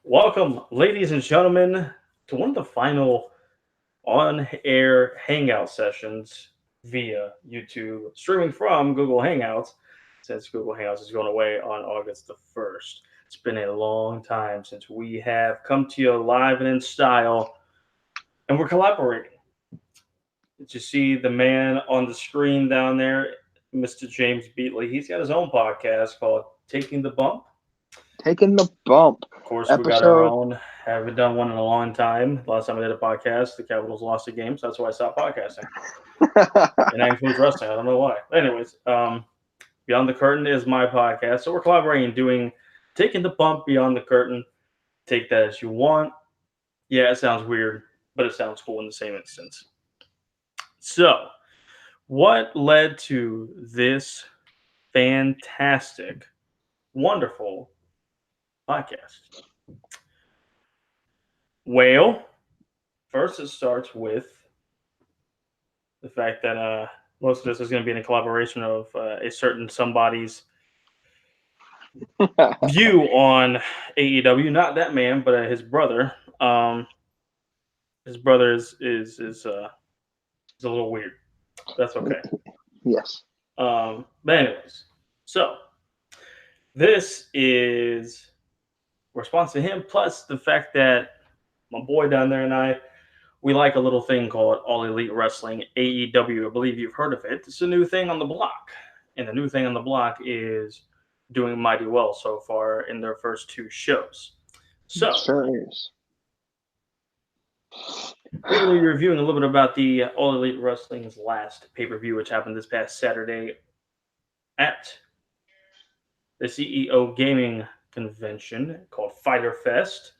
Welcome, ladies and gentlemen, to one of the final on air hangout sessions via YouTube, streaming from Google Hangouts, since Google Hangouts is going away on August the 1st. It's been a long time since we have come to you live and in style, and we're collaborating. Did you see the man on the screen down there, Mr. James Beatley? He's got his own podcast called Taking the Bump. Taking the bump. Of course, we got our Episode. own. Haven't done one in a long time. Last time I did a podcast, the Capitals lost a game, so that's why I stopped podcasting. And that includes wrestling. I don't know why. Anyways, Beyond the Curtain is my podcast, so we're collaborating, doing taking the bump beyond the curtain. Take that as you want. Yeah, it sounds weird, but it sounds cool in the same instance. So, what led to this fantastic, wonderful podcast? Well, first, it starts with the fact that most of this is going to be in a collaboration of a certain somebody's view on AEW. Not that man, but his brother. His brother is a little weird. That's okay. Yes. But anyways, so this is a response to him, plus the fact that my boy down there and we like a little thing called All Elite Wrestling, AEW. I believe you've heard of it. It's a new thing on the block. And the new thing on the block is doing mighty well so far in their first two shows. So, Sure is. we're going to be reviewing a little bit about the All Elite Wrestling's last pay per view, which happened this past Saturday at the CEO Gaming Convention called Fyter Fest.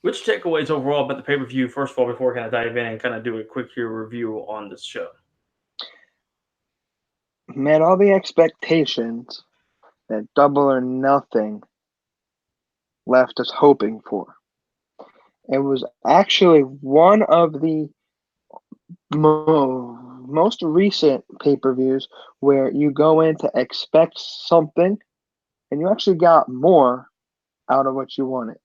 Which takeaways overall about the pay per view, first of all, before we kind of dive in and kind of do a quick review on this show? Met all the expectations that Double or Nothing left us hoping for. It was actually one of the most recent pay-per-views where you go in to expect something and you actually got more out of what you wanted.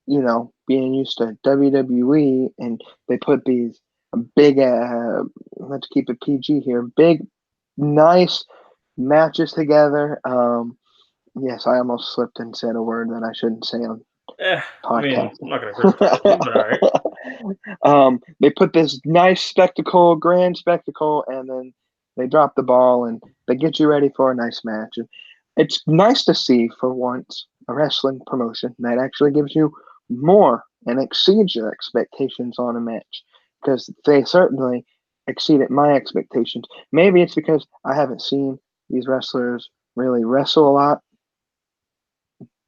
You know, being used to WWE and they put these big, let's keep it PG here, big, nice matches together. Yes, I almost slipped and said a word that I shouldn't say on I mean, podcast. I'm not going to criticize you, but all right. They put this nice spectacle, grand spectacle, and then they drop the ball and they get you ready for a nice match. And it's nice to see for once a wrestling promotion that actually gives you more and exceeds your expectations on a match because they certainly exceeded my expectations. Maybe it's because I haven't seen these wrestlers really wrestle a lot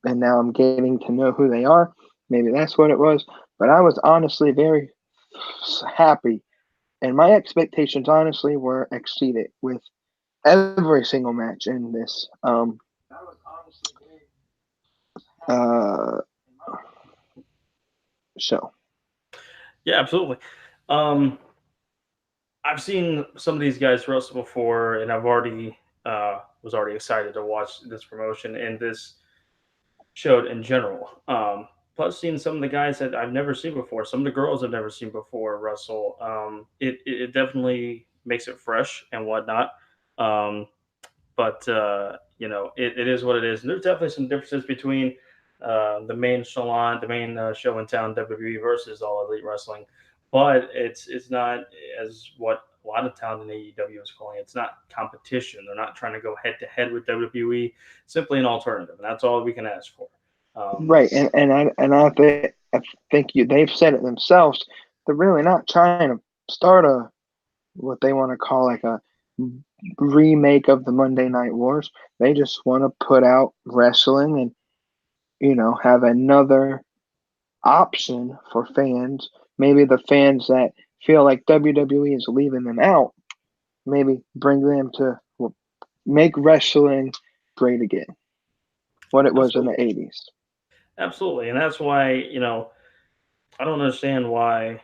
and now I'm getting to know who they are. Maybe that's what it was. But I was honestly very happy, and my expectations honestly were exceeded with every single match in this uh, show. Yeah, absolutely. Um, I've seen some of these guys wrestle before, and I've already was already excited to watch this promotion and this show in general. Plus, seeing some of the guys that I've never seen before, some of the girls I've never seen before wrestle. It definitely makes it fresh and whatnot. Um, but it is what it is. And there's definitely some differences between the main salon, the main show in town, WWE versus All Elite Wrestling. But it's not as what a lot of town in AEW is calling it. It's not competition. They're not trying to go head to head with WWE. Simply an alternative, and that's all we can ask for. Right, and I think they've said it themselves. They're really not trying to start a what they want to call like a remake of the Monday Night Wars. They just want to put out wrestling and have another option for fans. Maybe the fans that feel like WWE is leaving them out, maybe bring them to make wrestling great again, what it was in Absolutely, the 80s. absolutely, and that's why I don't understand why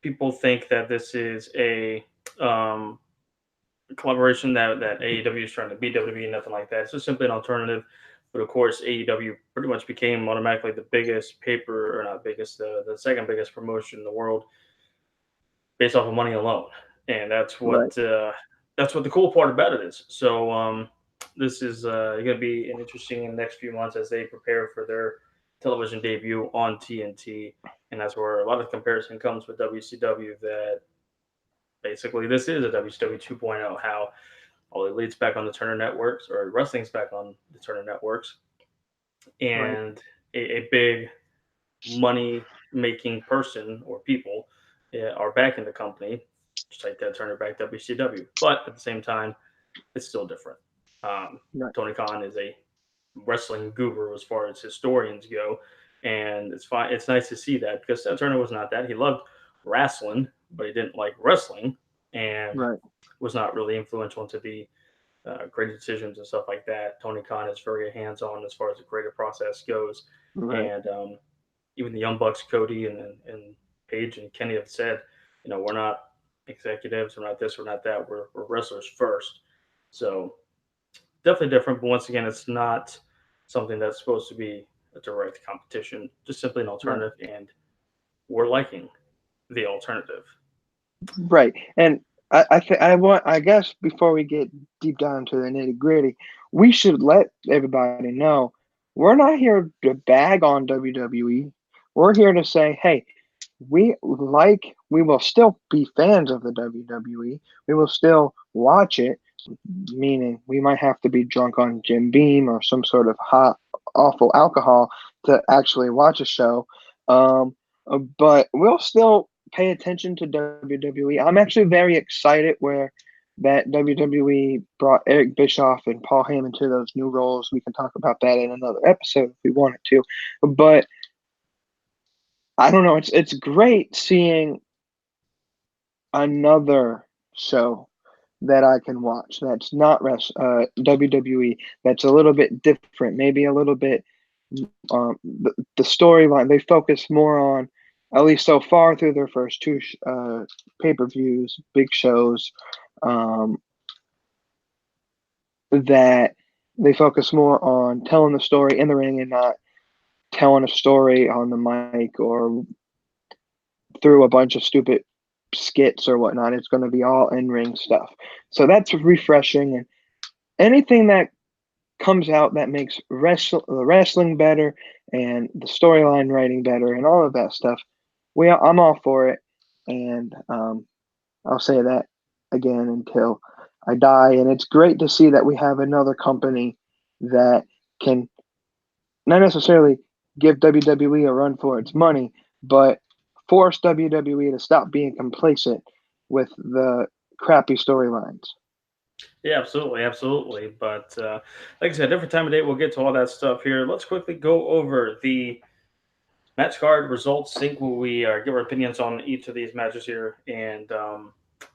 people think that this is a collaboration that AEW is trying to beat WWE, nothing like that. It's just simply an alternative But of course, AEW pretty much became automatically the biggest paper, or not biggest, the second biggest promotion in the world based off of money alone, and Right. that's what the cool part about it is. So this is going to be an interesting in the next few months as they prepare for their television debut on TNT, and that's where a lot of comparison comes with WCW. That basically this is a WCW 2.0. How all Elite's back on the Turner networks, or wrestling's back on the Turner networks, Right. and a big money making person or people are back in the company, just like that Turner back WCW. But at the same time, it's still different. Um, Right. Tony Khan is a wrestling guru as far as historians go, and it's fine. It's nice to see that because Ted Turner was not that. He loved wrestling, but he didn't like wrestling, and Right. was not really influential into the creative decisions and stuff like that. Tony Khan is very hands on as far as the creative process goes, Right. and even the Young Bucks, Cody and Paige and Kenny have said, we're not executives, we're not this, we're not that, we're wrestlers first. So definitely different, but once again, it's not something that's supposed to be a direct competition, just simply an Right. alternative, and we're liking the alternative. Right. And I guess before we get deep down to the nitty gritty, we should let everybody know we're not here to bag on WWE. We're here to say, hey, we will still be fans of the WWE. We will still watch it, meaning we might have to be drunk on Jim Beam or some sort of hot, awful alcohol to actually watch a show. But we'll still pay attention to WWE. I'm actually very excited where that WWE brought Eric Bischoff and Paul Heyman to those new roles. We can talk about that in another episode if we wanted to. But I don't know. It's great seeing another show that I can watch that's not WWE, that's a little bit different, maybe a little bit the storyline. They focus more on, at least so far through their first two pay-per-views, big shows, um, that they focus more on telling the story in the ring and not telling a story on the mic or through a bunch of stupid skits or whatnot. It's going to be all in ring stuff. So that's refreshing. And anything that comes out that makes the wrestling better and the storyline writing better and all of that stuff, I'm all for it. And I'll say that again until I die. And it's great to see that we have another company that can not necessarily give WWE a run for its money, but force WWE to stop being complacent with the crappy storylines. Yeah, absolutely, absolutely. But like I said, different time of day, we'll get to all that stuff here. Let's quickly go over the match card results, sync what we give our opinions on each of these matches here, and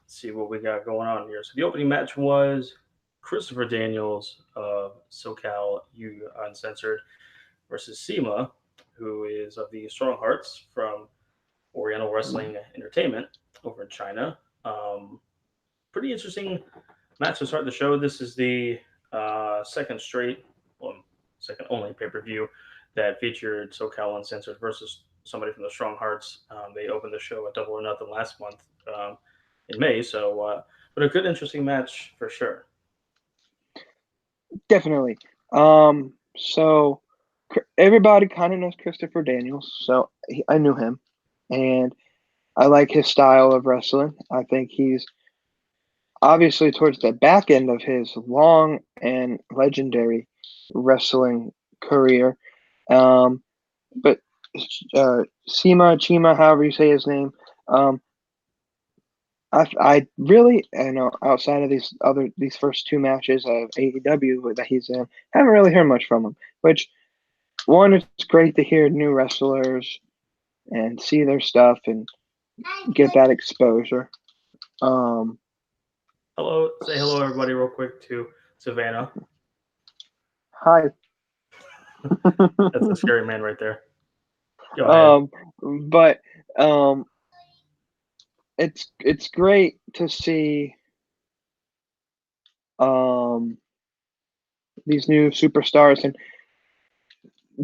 see what we got going on here. So the opening match was Christopher Daniels of SoCal U Uncensored versus Sema, who is of the Strong Hearts from Oriental Wrestling Entertainment over in China. Pretty interesting match to start the show. This is the second straight, well, second only pay per view that featured SoCal Uncensored versus somebody from the Strong Hearts. They opened the show at Double or Nothing last month in May, so but a good, interesting match for sure. Definitely. So everybody kind of knows Christopher Daniels, so I knew him, and I like his style of wrestling. I think he's obviously towards the back end of his long and legendary wrestling career. Um, but Sema, Chima, however you say his name, um, I really, outside of these first two matches of AEW that he's in, haven't really heard much from him. Which one, it's great to hear new wrestlers and see their stuff and get that exposure. Um, Hello, say hello everybody real quick to Savannah. Hi. That's a scary man right there. Go ahead. um, but it's great to see um these new superstars, and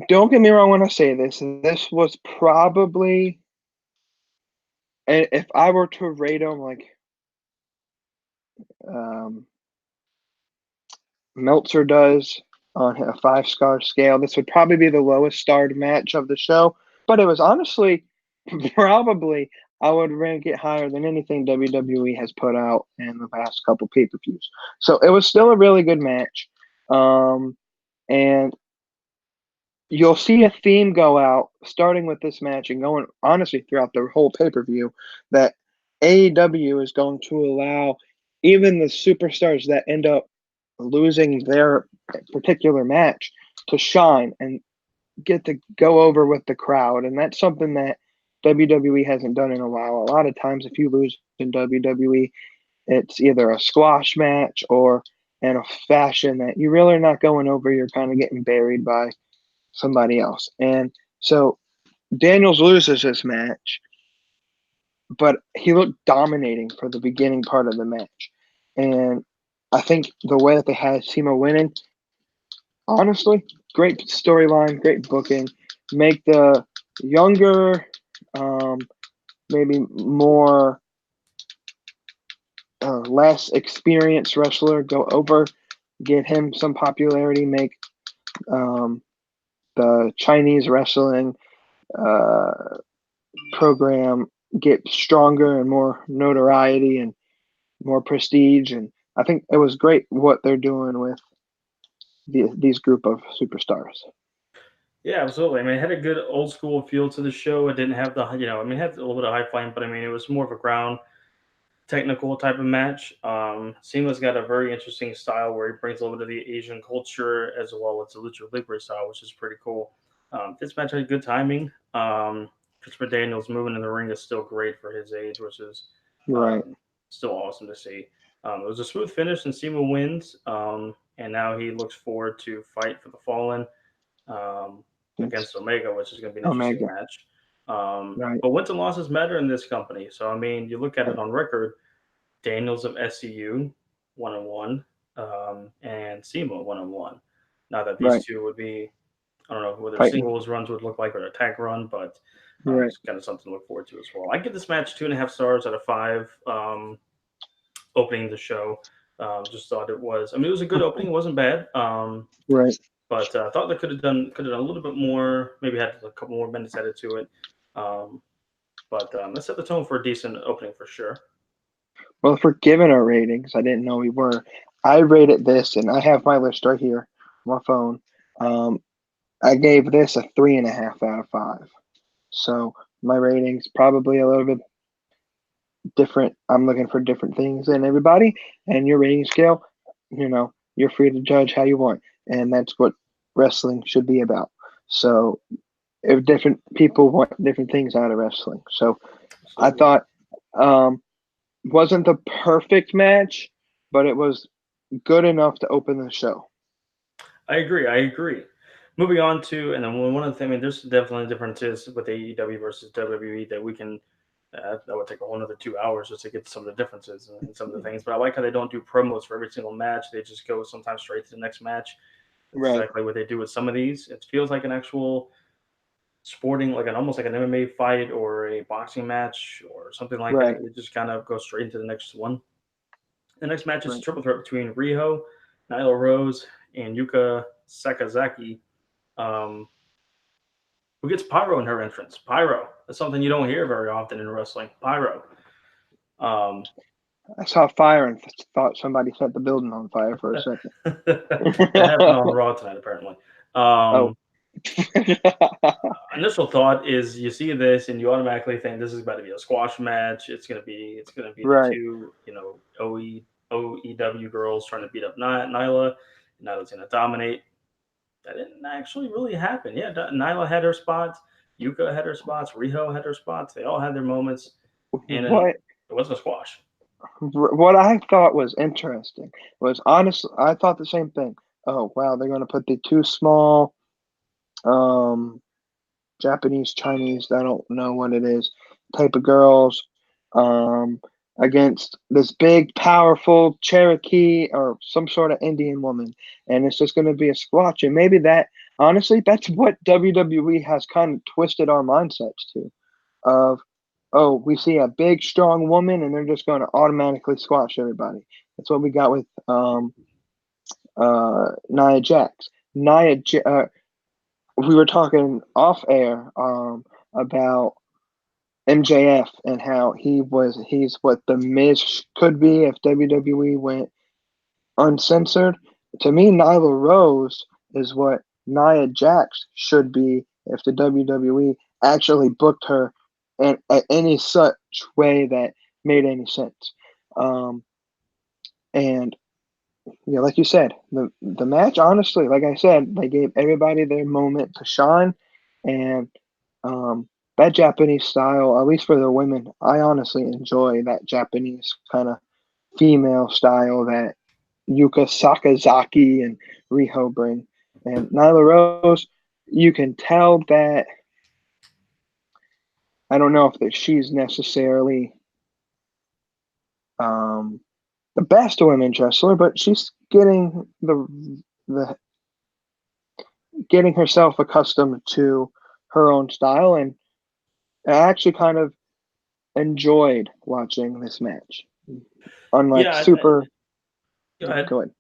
don't get me wrong when I say this. This was probably, if I were to rate them like um, Meltzer does on a 5-star scale, this would probably be the lowest starred match of the show. But it was honestly probably, I would rank it higher than anything WWE has put out in the past couple pay-per-views. So it was still a really good match. And you'll see a theme go out starting with this match and going honestly throughout the whole pay-per-view that AEW is going to allow even the superstars that end up losing their particular match to shine and get to go over with the crowd. And that's something that WWE hasn't done in a while. A lot of times, if you lose in WWE, it's either a squash match or in a fashion that you really are not going over. You're kind of getting buried by somebody else. And so Daniels loses this match, but he looked dominating for the beginning part of the match. And I think the way that they had Simo winning, honestly, great storyline, great booking. Make the younger, um, maybe more less experienced wrestler go over, get him some popularity, make um, the Chinese wrestling uh, program get stronger and more notoriety and more prestige. And I think it was great what they're doing with these group of superstars. Yeah, absolutely. I mean, it had a good old school feel to the show. It didn't have the, I mean, it had a little bit of high flying, but I mean, it was more of a ground technical type of match. Seema's got a very interesting style where he brings a little bit of the Asian culture as well as the lucha libre style, which is pretty cool. This match had good timing. Christopher Daniels moving in the ring is still great for his age, which is Right. um, still awesome to see. It was a smooth finish, and Seema wins. And now he looks forward to fight for the Fallen um, It's against Omega, which is going to be an interesting Omega. match. Right. But wins and losses matter in this company. So I mean, you look at it on record. Daniels of SCU 1-1, and Semo 1-1. Not that these Right. two would be, I don't know what their Fighting. singles runs would look like or a tag run, but Right. it's kind of something to look forward to as well. I give this match 2.5 stars out of 5. Opening the show, just thought it was. I mean, it was a good opening. It wasn't bad. Right. But I thought they could have done a little bit more. Maybe had a couple more minutes added to it. Um, but let's set the tone for a decent opening for sure. Well, if we're giving our ratings, I didn't know we were. I rated this, and I have my list right here on my phone. Um, I gave this a 3.5 out of 5. So my ratings probably a little bit different. I'm looking for different things than everybody, and your rating scale, you're free to judge how you want, and that's what wrestling should be about. So if different people want different things out of wrestling, so I Absolutely. thought um, wasn't the perfect match, but it was good enough to open the show. I agree. I agree. Moving on to, and then one of the things, I mean, there's definitely differences with AEW versus WWE that we can, that would take a whole another 2 hours just to get some of the differences and some of the things. But I like how they don't do promos for every single match. They just go sometimes straight to the next match. That's Right, exactly what they do with some of these. It feels like an actual sporting, like an almost like an MMA fight or a boxing match or something like that. right, They just kind of go straight into the next one. The next match is a right. triple threat between Riho, Nyla Rose, and Yuka Sakazaki. Um, who gets Pyro in her entrance? Pyro. That's something you don't hear very often in wrestling. Pyro. Um, I saw fire and thought somebody set the building on fire for a second. that happened on Raw tonight, apparently. Oh, Um, Initial thought is you see this and you automatically think this is about to be a squash match. It's gonna be the right. two OEW girls trying to beat up Nyla. Nyla's gonna dominate. That didn't actually really happen. Yeah, Nyla had her spots. Yuka had her spots. Riho had her spots. They all had their moments, and then What it wasn't a squash. what I thought was interesting was honestly, I thought the same thing. Oh wow, they're going to put the two small um, Japanese, Chinese, I don't know what it is, type of girls um, against this big, powerful Cherokee or some sort of Indian woman, and it's just going to be a squash. And maybe that Honestly, that's what WWE has kind of twisted our mindsets to. Of, oh, we see a big, strong woman, and they're just going to automatically squash everybody. That's what we got with Nia Jax. We were talking off air about MJF and how he's what the Miz could be if WWE went uncensored. To me, Nyla Rose is what Nia Jax should be if the WWE actually booked her in any such way that made any sense. Um, and yeah, like you said, the match, honestly, like I said, they gave everybody their moment to shine, and that Japanese style, at least for the women, I honestly enjoy that Japanese kind of female style that Yuka Sakazaki and Riho bring. And Nyla Rose, you can tell that I don't know if that she's necessarily um, the best women's wrestler, but she's the getting herself accustomed to her own style, and I actually kind of enjoyed watching this match. Unlike Yeah, super, go ahead. go ahead.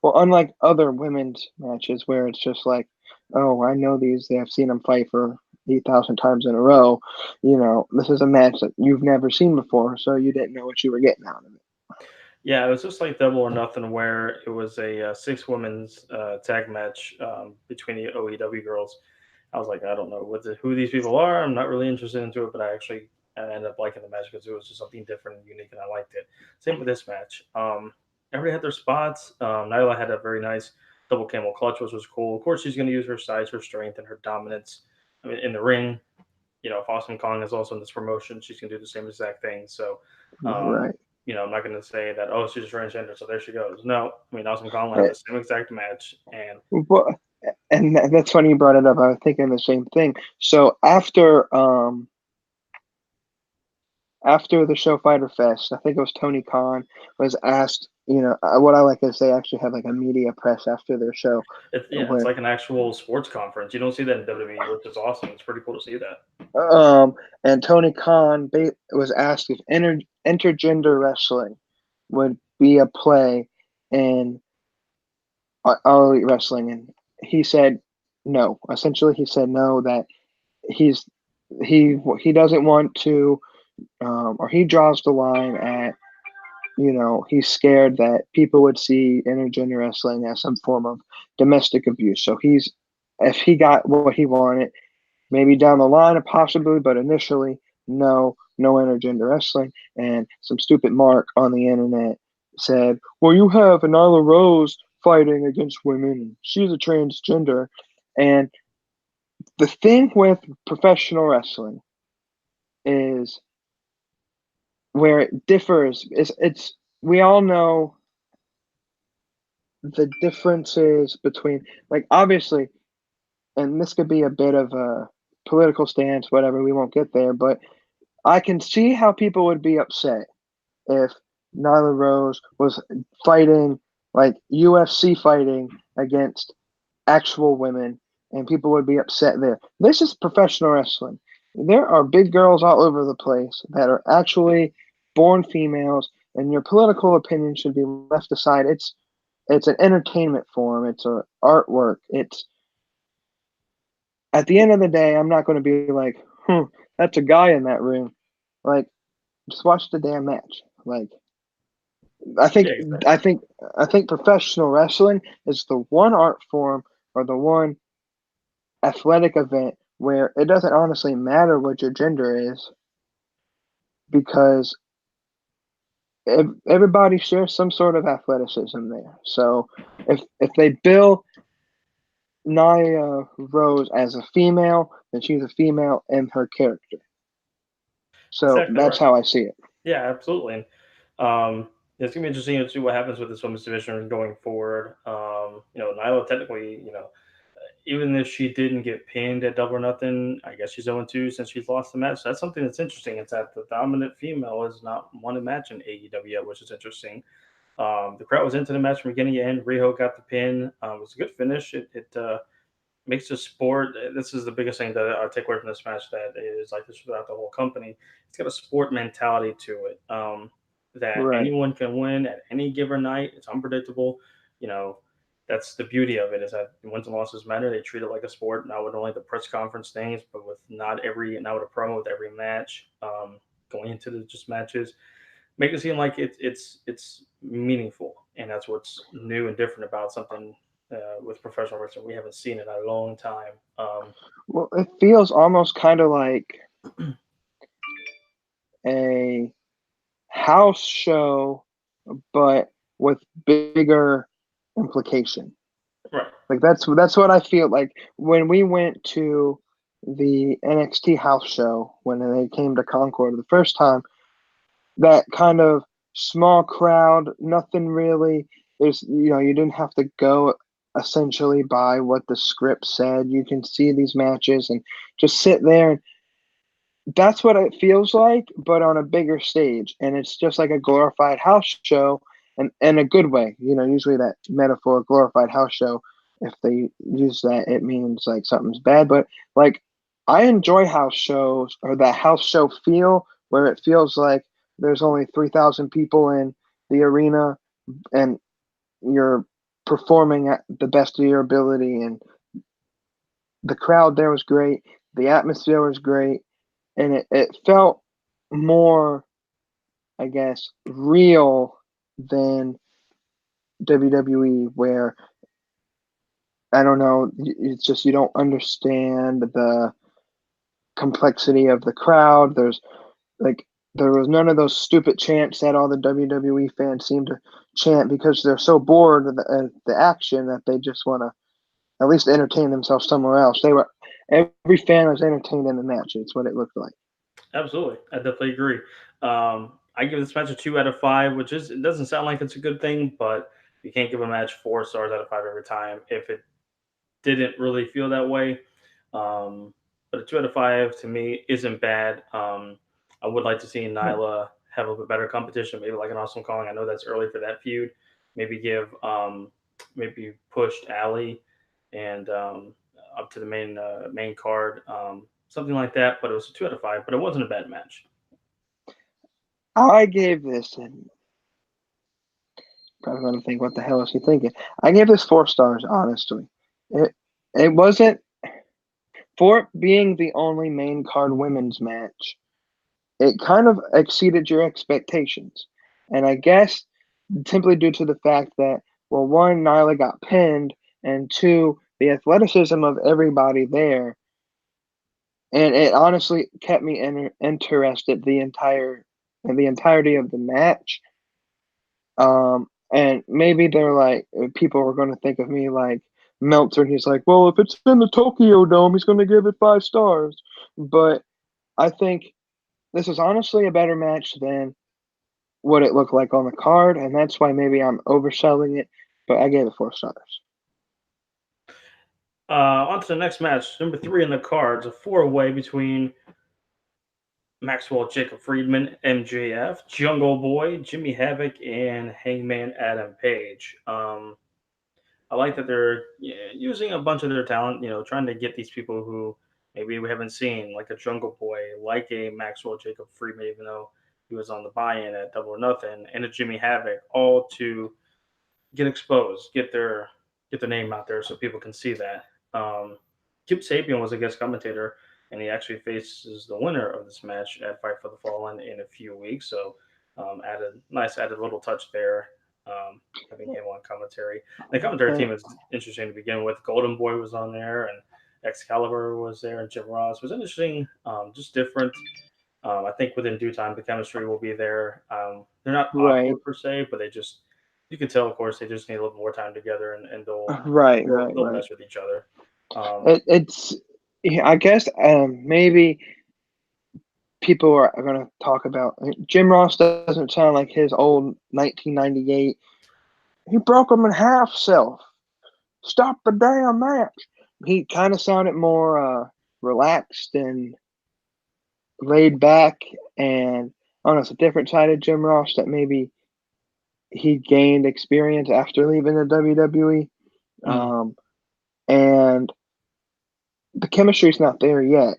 Well, unlike other women's matches where it's just like, oh, I know these. I've seen them fight for 8,000 times in a row. This is a match that you've never seen before, so you didn't know what you were getting out of it. Yeah, it was just like Double or Nothing, where it was a six women's tag match between the OEW girls. I was like, I don't know who these people are. I'm not really interested into it, but I ended up liking the match because it was just something different and unique, and I liked it. Same with this match. Everybody had their spots. Nyla had a very nice double camel clutch, which was cool. Of course, she's going to use her size, her strength, and her dominance. I mean, in the ring. If Awesome Kong is also in this promotion, she's going to do the same exact thing. So, um, Right. I'm not going to say that, oh, she's a transgender, so there she goes. No, I mean, Awesome Kong will have Eh, the same exact match. And But and that's funny you brought it up. I was thinking the same thing. So after the show Fyter Fest, I think it was Tony Khan was asked. What I like is they actually have like a media press after their show, it's where like an actual sports conference. You don't see that in WWE, which is awesome. It's pretty cool to see that. and Tony Khan was asked if intergender wrestling would be a play in All Elite Wrestling, and he said no. Essentially, he said no, that he's he doesn't want to, or he draws the line at, he's scared that people would see intergender wrestling as some form of domestic abuse. So if he got what he wanted, maybe down the line, possibly, but initially, no intergender wrestling. And some stupid mark on the internet said, "Well, you have Nyla Rose fighting against women, and she's a transgender." And the thing with professional wrestling is where it differs. It's we all know the differences between, like, obviously, and this could be a bit of a political stance, whatever. We won't get there, but I can see how people would be upset if Nyla Rose was fighting, like UFC fighting against actual women, and people would be upset there. This is professional wrestling. There are big girls all over the place that are actually born females, and your political opinion should be left aside. It's an entertainment form. It's a artwork. It's At the end of the day, I'm not going to be like, that's a guy in that ring. Like, just watch the damn match. Like, I think Yeah, exactly. I think I think professional wrestling is the one art form or the one athletic event where it doesn't honestly matter what your gender is, because everybody shares some sort of athleticism there. So if they bill Nia Rose as a female, then she's a female in her character. So Exactly that's right. how I see it. Yeah, absolutely. And it's gonna be interesting to see what happens with this women's division going forward. Nyla technically, even if she didn't get pinned at Double or Nothing, I guess she's 0-2 since she's lost the match. So that's something that's interesting. It's that the dominant female has not won a match in AEW yet, which is interesting. The crowd was into the match from beginning to end. Riho got the pin. It was a good finish. It makes the sport. This is the biggest thing that I take away from this match. That is like this throughout the whole company. It's got a sport mentality to it. That Right. anyone can win at any given night. It's unpredictable. You know, that's the beauty of it is that wins and losses matter. They treat it like a sport, not with only the press conference things, but with not with a promo with every match. Going into the just matches, make it seem like it's meaningful, and that's what's new and different about something with professional wrestling. We haven't seen it in a long time. Well, it feels almost kind of like a house show, but with bigger implication. Right. Like that's what I feel like when we went to the NXT house show when they came to Concord the first time. That kind of small crowd, nothing really. There's you didn't have to go essentially by what the script said. You can see these matches and just sit there and that's what it feels like, but on a bigger stage. And it's just like a glorified house show and in a good way. Usually that metaphor, glorified house show, if they use that, it means like something's bad. But like, I enjoy house shows or that house show feel where it feels like there's only 3,000 people in the arena and you're performing at the best of your ability. And the crowd there was great. The atmosphere was great and it felt more, I guess, real than WWE, where I don't know, it's just you don't understand the complexity of the crowd. Like there was none of those stupid chants that all the WWE fans seem to chant because they're so bored of the action that they just want to at least entertain themselves somewhere else. Every fan was entertained in the match. It's what it looked like. Absolutely, I definitely agree. I give this match a 2 out of 5, which is it doesn't sound like it's a good thing, but you can't give a match 4 stars out of 5 every time if it didn't really feel that way. Um, but a 2 out of 5 to me isn't bad. I would like to see Nyla have a little bit better competition, maybe like an Awesome Calling. I know that's early for that feud. Maybe give, maybe pushed Allie and up to the main card, something like that. But it was a 2 out of 5, but it wasn't a bad match. I gave this, and probably gonna think, what the hell is he thinking? I gave this 4 stars, honestly. It it wasn't for it being the only main card women's match. It kind of exceeded your expectations, and I guess simply due to the fact that well, one, Nyla got pinned, and two, the athleticism of everybody there, and it honestly kept me interested the entirety of the match. And maybe they're like people were going to think of me like Meltzer. And he's like, well, if it's in the Tokyo Dome, he's going to give it 5 stars. But I think this is honestly a better match than what it looked like on the card, and that's why maybe I'm overselling it. But I gave it 4 stars. On to the next match, number 3 in the cards, a four-way between Maxwell Jacob Friedman, MJF, Jungle Boy, Jimmy Havoc, and Hangman Adam Page. I like that they're using a bunch of their talent, trying to get these people who maybe we haven't seen, like a Jungle Boy, like a Maxwell Jacob Friedman, even though he was on the buy-in at Double or Nothing, and a Jimmy Havoc, all to get exposed, get their name out there so people can see that. Kip Sapien was a guest commentator, and he actually faces the winner of this match at Fight for the Fallen in a few weeks. So, added little touch there, having him on commentary. The commentary Uh, team is interesting to begin with. Golden Boy was on there, and Excalibur was there, and Jim Ross it was interesting, just different. I think within due time, the chemistry will be there. They're not right, awkward per se, but they just you can tell, of course, they just need a little more time together, and they'll right, they'll, right, they'll right. mesh with each other. Um, It's yeah, I guess maybe people are going to talk about Jim Ross doesn't sound like his old 1998. He broke him in half self. Stop the damn match. He kind of sounded more relaxed and laid back, and I don't know, it's a different side of Jim Ross that maybe he gained experience after leaving the WWE. mm, And chemistry's not there yet,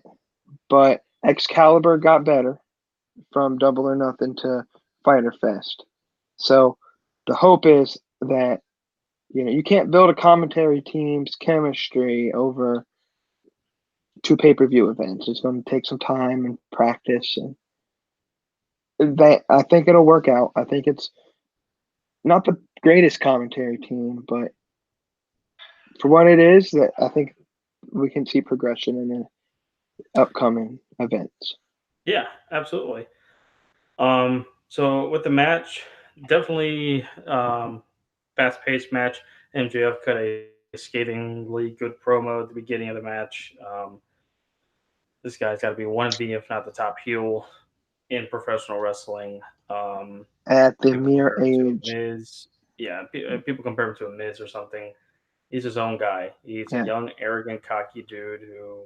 but Excalibur got better from Double or Nothing to Fyter Fest. So the hope is that you can't build a commentary team's chemistry over two pay-per-view events. It's going to take some time and practice, and that I think it'll work out. I think it's not the greatest commentary team, but for what it is, that I think we can see progression in the upcoming events. Yeah, absolutely. So with the match, definitely fast-paced match. MJF cut a scathingly good promo at the beginning of the match. This guy's got to be one of the, if not the top heel in professional wrestling. At the People mere compare him to a age, Miz. Yeah, people compare him to a Miz or something. He's his own guy. He's a yeah, young, arrogant, cocky dude who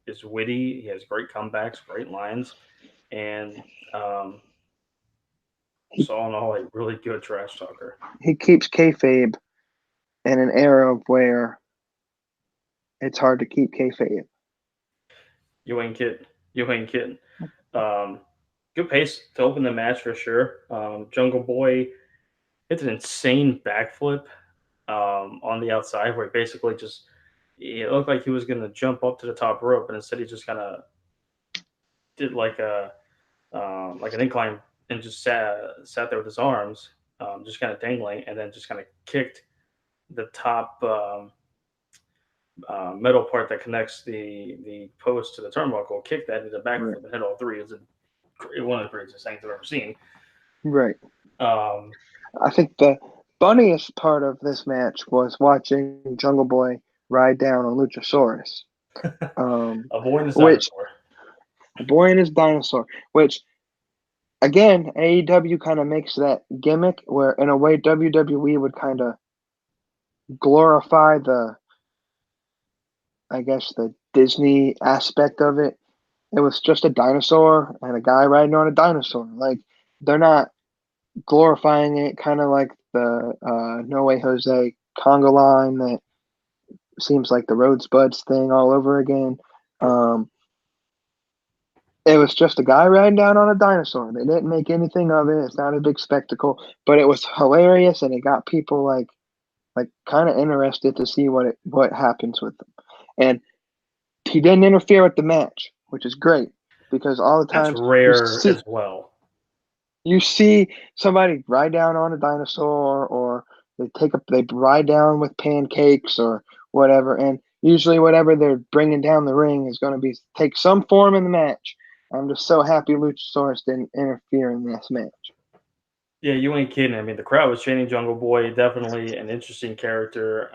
is witty. He has great comebacks, great lines, and he just all in all, a really good trash talker. he keeps kayfabe in an era where it's hard to keep kayfabe. You ain't kidding. You ain't kidding. Um, Good pace to open the match for sure. Jungle Boy hit an insane backflip on the outside where he basically just it looked like he was going to jump up to the top rope, and instead he just kind of did like an incline and just sat there with his arms just kind of dangling, and then just kind of kicked the top metal part that connects the post to the turnbuckle, kicked that into the Right, backflip and hit all three. One of the greatest things I've ever seen. right. Um, I think the funniest part of this match was watching Jungle Boy ride down on Luchasaurus, um, Avoiding this which dinosaur. boy and his dinosaur, which again AEW kind of makes that gimmick where in a way WWE would kind of glorify the, I guess, the Disney aspect of it. It was just a dinosaur and a guy riding on a dinosaur. Like they're not glorifying it, kind of like the No Way Jose Conga line that seems like the Rosebuds thing all over again. Um, it was just a guy riding down on a dinosaur. They didn't make anything of it. It's not a big spectacle, but it was hilarious, and it got people like kind of interested to see what happens with them. And he didn't interfere with the match, which is great because all the That's times rare as well. you see somebody ride down on a dinosaur, or they ride down with pancakes or whatever, and usually whatever they're bringing down the ring is going to be take some form in the match. I'm just so happy Luchasaurus didn't interfere in this match. Yeah, you ain't kidding. I mean, the crowd was chanting Jungle Boy. Definitely an interesting character.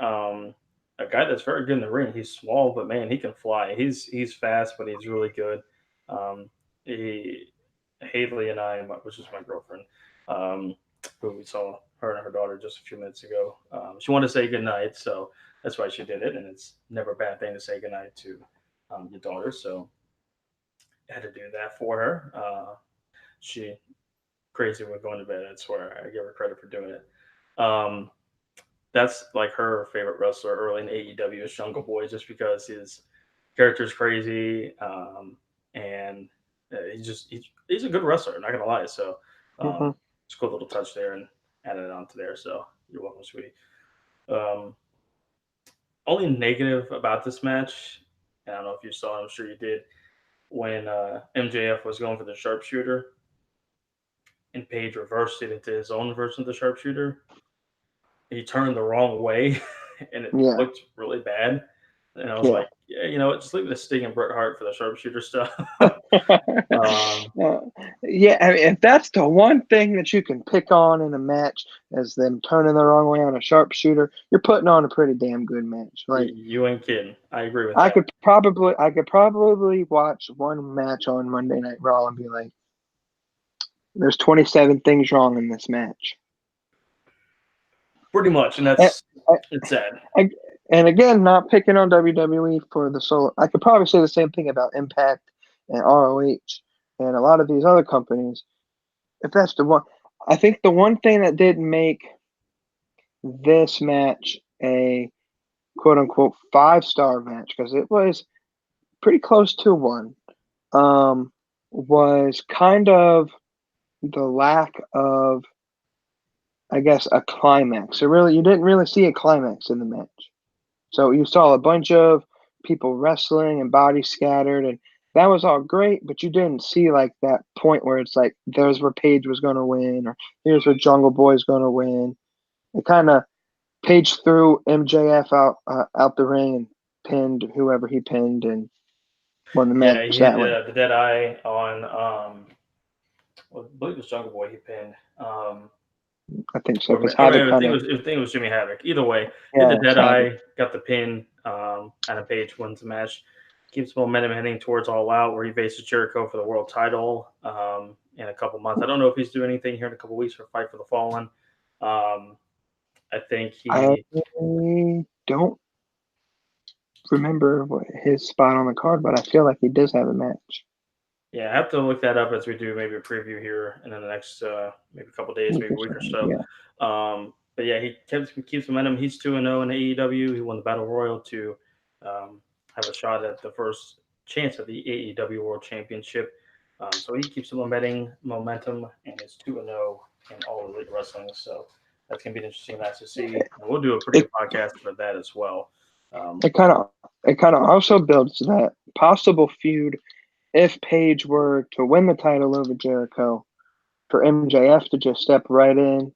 A guy that's very good in the ring. He's small, but man, he can fly. He's fast, but he's really good. He Haley and I, which is my girlfriend, um, who we saw her and her daughter just a few minutes ago. She wanted to say goodnight, so that's why she did it. And it's never a bad thing to say goodnight to your daughter. So I had to do that for her. She crazy with going to bed. I swear, I give her credit for doing it. Um, that's like her favorite wrestler early in AEW is Jungle Boy, just because his character is crazy, and he's a good wrestler. I'm not gonna lie. So Mm-hmm. it's a cool little touch there and added it onto there. So you're welcome, sweetie. Um, Only negative about this match, I don't know if you saw. I'm sure you did when MJF was going for the sharpshooter and Page reversed it into his own version of the sharpshooter. He turned the wrong way and it Yeah, looked really bad. And I was yeah. like, yeah, you know what? Just leave the Sting and Bret Hart for the sharpshooter stuff. um, Uh, yeah, I mean, if that's the one thing that you can pick on in a match is them turning the wrong way on a sharpshooter, you're putting on a pretty damn good match. Like you ain't kidding. I agree with that. I could probably watch one match on Monday Night Raw and be like, there's 27 things wrong in this match. Pretty much. And And, it's sad. I, and again, not picking on WWE for the solo. I could probably say the same thing about Impact and ROH and a lot of these other companies. If that's the one, I think the one thing that did make this match a quote unquote 5-star match, because it was pretty close to one, was kind of the lack of, I guess, a climax. You didn't really see a climax in the match. So you saw a bunch of people wrestling and bodies scattered, and that was all great, but you didn't see like that point where it's like there's where Paige was going to win, or here's where Jungle Boy's going to win. It kind of Paige threw MJF out the ring and pinned whoever he pinned and won the Yeah, match he had that way. the dead eye on well, I believe it was Jungle Boy he pinned. I think so Or, because or Havoc maybe kind of I think it was Jimmy Havoc. Either way, hit the yeah, dead Havoc. eye, got the pin, and Page wins the match. Keeps momentum heading towards All Out, where he faces Jericho for the world title in a couple months. I don't know if he's doing anything here in a couple weeks for Fight for the Fallen. I think I he don't remember what his spot on the card, but I feel like he does have a match. Yeah, I have to look that up as we do maybe a preview here in the next maybe a couple days, maybe a week or so. Yeah. But yeah, keeps momentum. He's 2-0 in AEW. He won the Battle Royal to have a shot at the first chance at the AEW World Championship. So he keeps the momentum and is 2-0 in All Elite Wrestling. So that's gonna be an interesting match to see. And we'll do a preview It podcast for that as well. Um, it kind of also builds that possible feud if Paige were to win the title over Jericho, for MJF to just step right in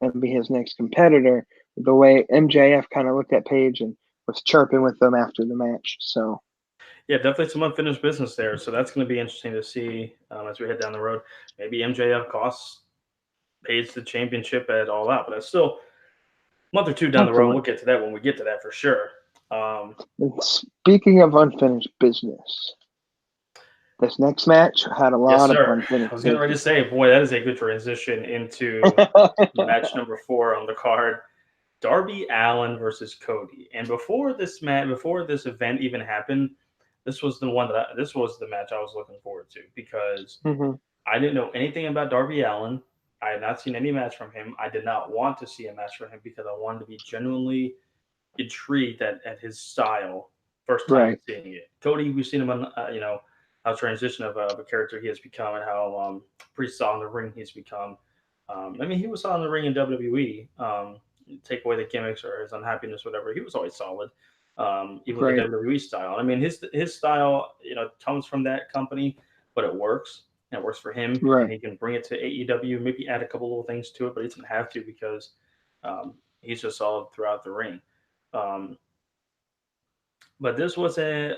and be his next competitor, the way MJF kind of looked at Paige and was chirping with them after the match. So Yeah, definitely some unfinished business there. So that's going to be interesting to see as we head down the road. Maybe MJF costs Paige the championship at All Out, but that's still a month or two down the road. hopefully. We'll get to that when we get to that for sure. And speaking of unfinished business, this next match had a Yes, lot of sir. I unfinished was getting ready to business. say, boy, that is a good transition into match number 4 on the card. Darby Allen versus Kody. And before this event even happened, this was the match I was looking forward to because hmm I didn't know anything about Darby Allen. I had not seen any match from him. I did not want to see a match from him because I wanted to be genuinely intrigued at his style first time Right, seeing it. Cody, we've seen him on how transition of a character he has become and how pretty solid in the ring he's become. I mean, he was solid in the ring in WWE. Take away the gimmicks or his unhappiness, whatever. He was always solid, even with the right, WWE style. I mean, his style, comes from that company, but it works. And it works for him, and right, he can bring it to AEW. Maybe add a couple little things to it, but he doesn't have to because he's just solid throughout the ring. Um, but this was a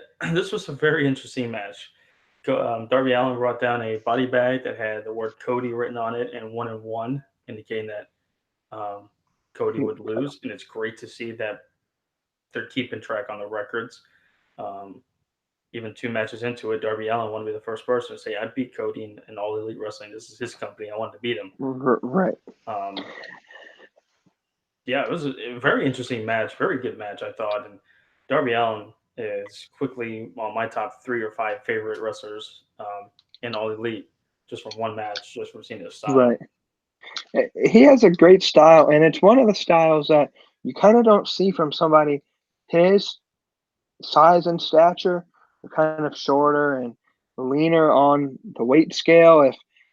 very interesting match. Darby Allen brought down a body bag that had the word Cody written on it and 1-1, indicating that um, Cody would lose. And it's great to see that they're keeping track on the records. Um, Even 2 matches into it, Darby Allen wanted to be the first person to say, "I beat Cody in All Elite Wrestling. This is his company. I wanted to beat him." right. Um, yeah, it was a very interesting match, very good match, I thought. And Darby Allen is quickly on my top 3 or 5 favorite wrestlers in All Elite, just from one match, just from seeing his style. Right. He has a great style, and it's one of the styles that you kind of don't see from somebody his size and stature. Kind of shorter and leaner on the weight scale.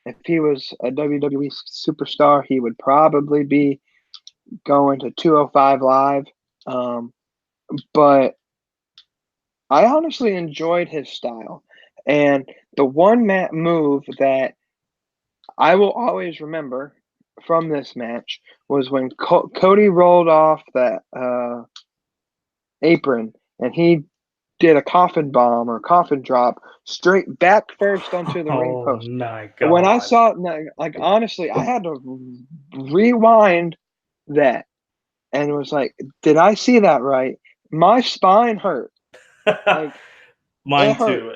If he was a WWE superstar, he would probably be going to 205 live. Um, but I honestly enjoyed his style, and the one move that I will always remember from this match was when Cody rolled off that apron and he did a coffin bomb or coffin drop straight back first onto the ring Oh post. my When I God. saw it, like honestly, I had to rewind that and was like, "Did I see that right?" My spine hurt. Like it Mine hurt. too.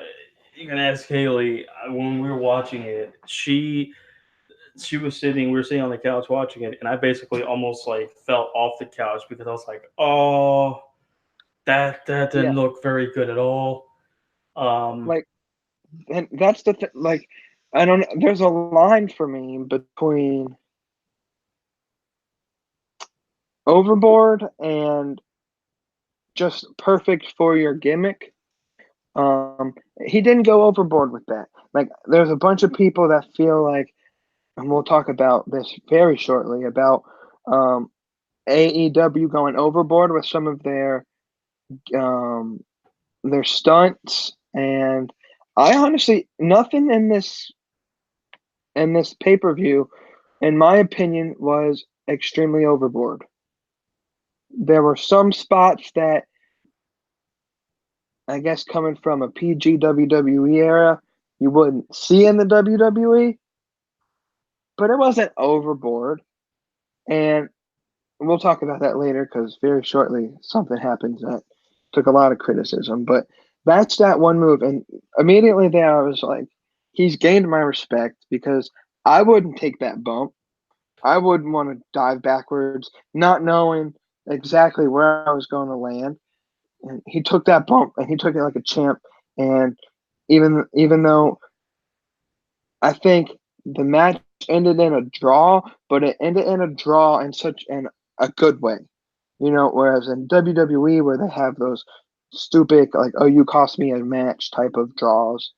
You can ask Haley when we were watching it. She was sitting. We were sitting on the couch watching it, and I basically almost like fell off the couch because I was like, "Oh, that didn't Yeah. look very good at all." Um, Like, and that's the thing. Like, I don't. There's a line for me between overboard and just perfect for your gimmick. Um, he didn't go overboard with that. Like, there's a bunch of people that feel like, and we'll talk about this very shortly about um, AEW going overboard with some of um, their stunts, and I honestly nothing in this pay per view, in my opinion, was extremely overboard. There were some spots that I guess coming from a PG WWE era you wouldn't see in the WWE, but it wasn't overboard. And we'll talk about that later because very shortly something happens that took a lot of criticism. But that's that one move. And immediately there, I was like, he's gained my respect because I wouldn't take that bump. I wouldn't want to dive backwards, not knowing exactly where I was going to land. And he took that bump and he took it like a champ. And even though I think the match ended in a draw, but it ended in a draw in such an a good way. You know, whereas in WWE where they have those stupid like, oh, you cost me a match type of draws.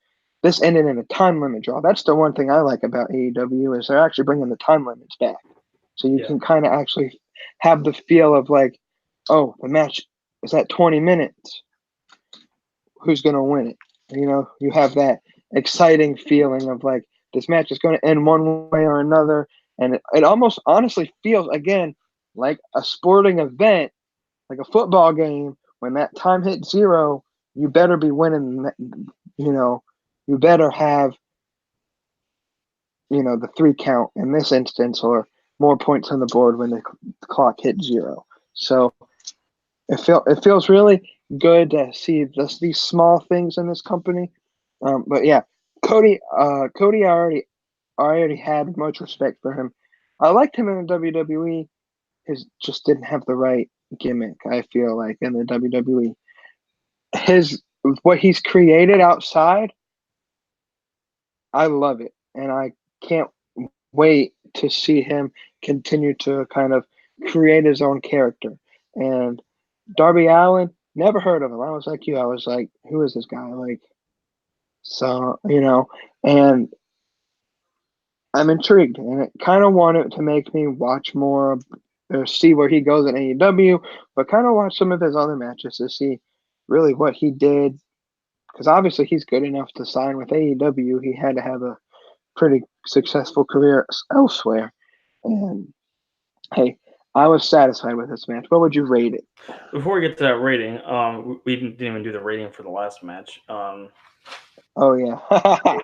This ended in a time limit draw. That's the one thing I like about AEW is they're actually bringing the time limits back, so you Yeah, can kind of actually have the feel of like, oh, the match is at 20 minutes. Who's going to win it? You know, you have that exciting feeling of like this match is going to end one way or another, and it almost honestly feels again like a sporting event, like a football game. When that time hits zero, you better be winning. You know, you better have the 3 count in this instance, or more points on the board when the clock hits zero. So it feels really good to see these small things in this company. But yeah, Cody, I already had much respect for him. I liked him in the WWE. His just didn't have the right gimmick. I feel like in the WWE, his what he's created outside, I love it, and I can't wait to see him continue to kind of create his own character. And Darby Allen, never heard of him. I was like you. I was like, who is this guy? Like, so and I'm intrigued, and it kind of wanted to make me watch more or see where he goes in AEW, but kind of watch some of his other matches to see really what he did. Because obviously he's good enough to sign with AEW. He had to have a pretty successful career elsewhere. And hey, I was satisfied with this match. What would you rate it? before we get to that rating, we didn't even do the rating for the last match. Oh yeah, I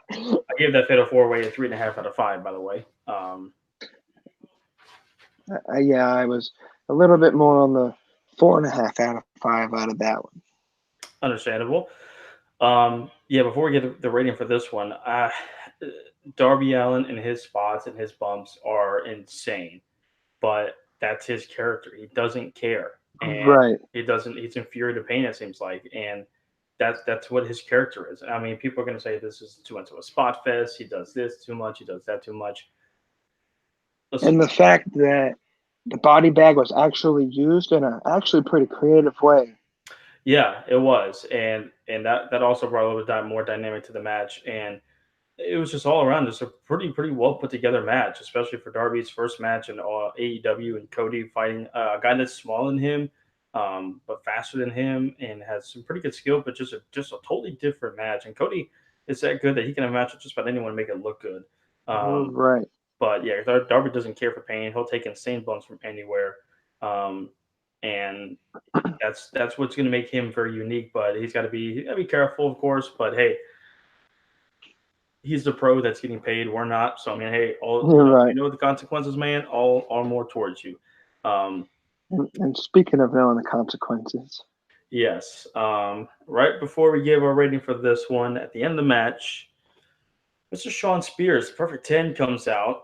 gave that Fatal Four Way a 3.5 out of 5. By the way, yeah. I was a little bit more on the 4.5 out of 5 out of that one. understandable. Yeah, before we get the rating for this one, Darby Allen and his spots and his bumps are insane, but that's his character. He doesn't care, and Right. he doesn't. He's infuriated to pain. It seems like, and that's what his character is. I mean, people are going to say this is too much of a spot fest. He does this too much. He does that too much. Listen, And the fact that the body bag was actually used in a actually pretty creative way. yeah, it was, and that also brought a little bit more dynamic to the match, and it was just all around just a pretty well put together match, especially for Darby's first match in AEW and Cody fighting a guy that's smaller than him, but faster than him and has some pretty good skill, but just a totally different match. And Cody is that good that he can have match with just about anyone and make it look good. Um, Right. but yeah, Darby doesn't care for pain. He'll take insane bumps from anywhere, um, and that's what's going to make him very unique. But he's got to be careful, of course. But hey, he's the pro that's getting paid. We're not. So I mean, hey, all You're right. the consequences, man. All are more towards you. Um, And speaking of knowing the consequences, yes. Right before we give our rating for this one, at the end of the match, Mr. Sean Spears, Perfect 10, comes out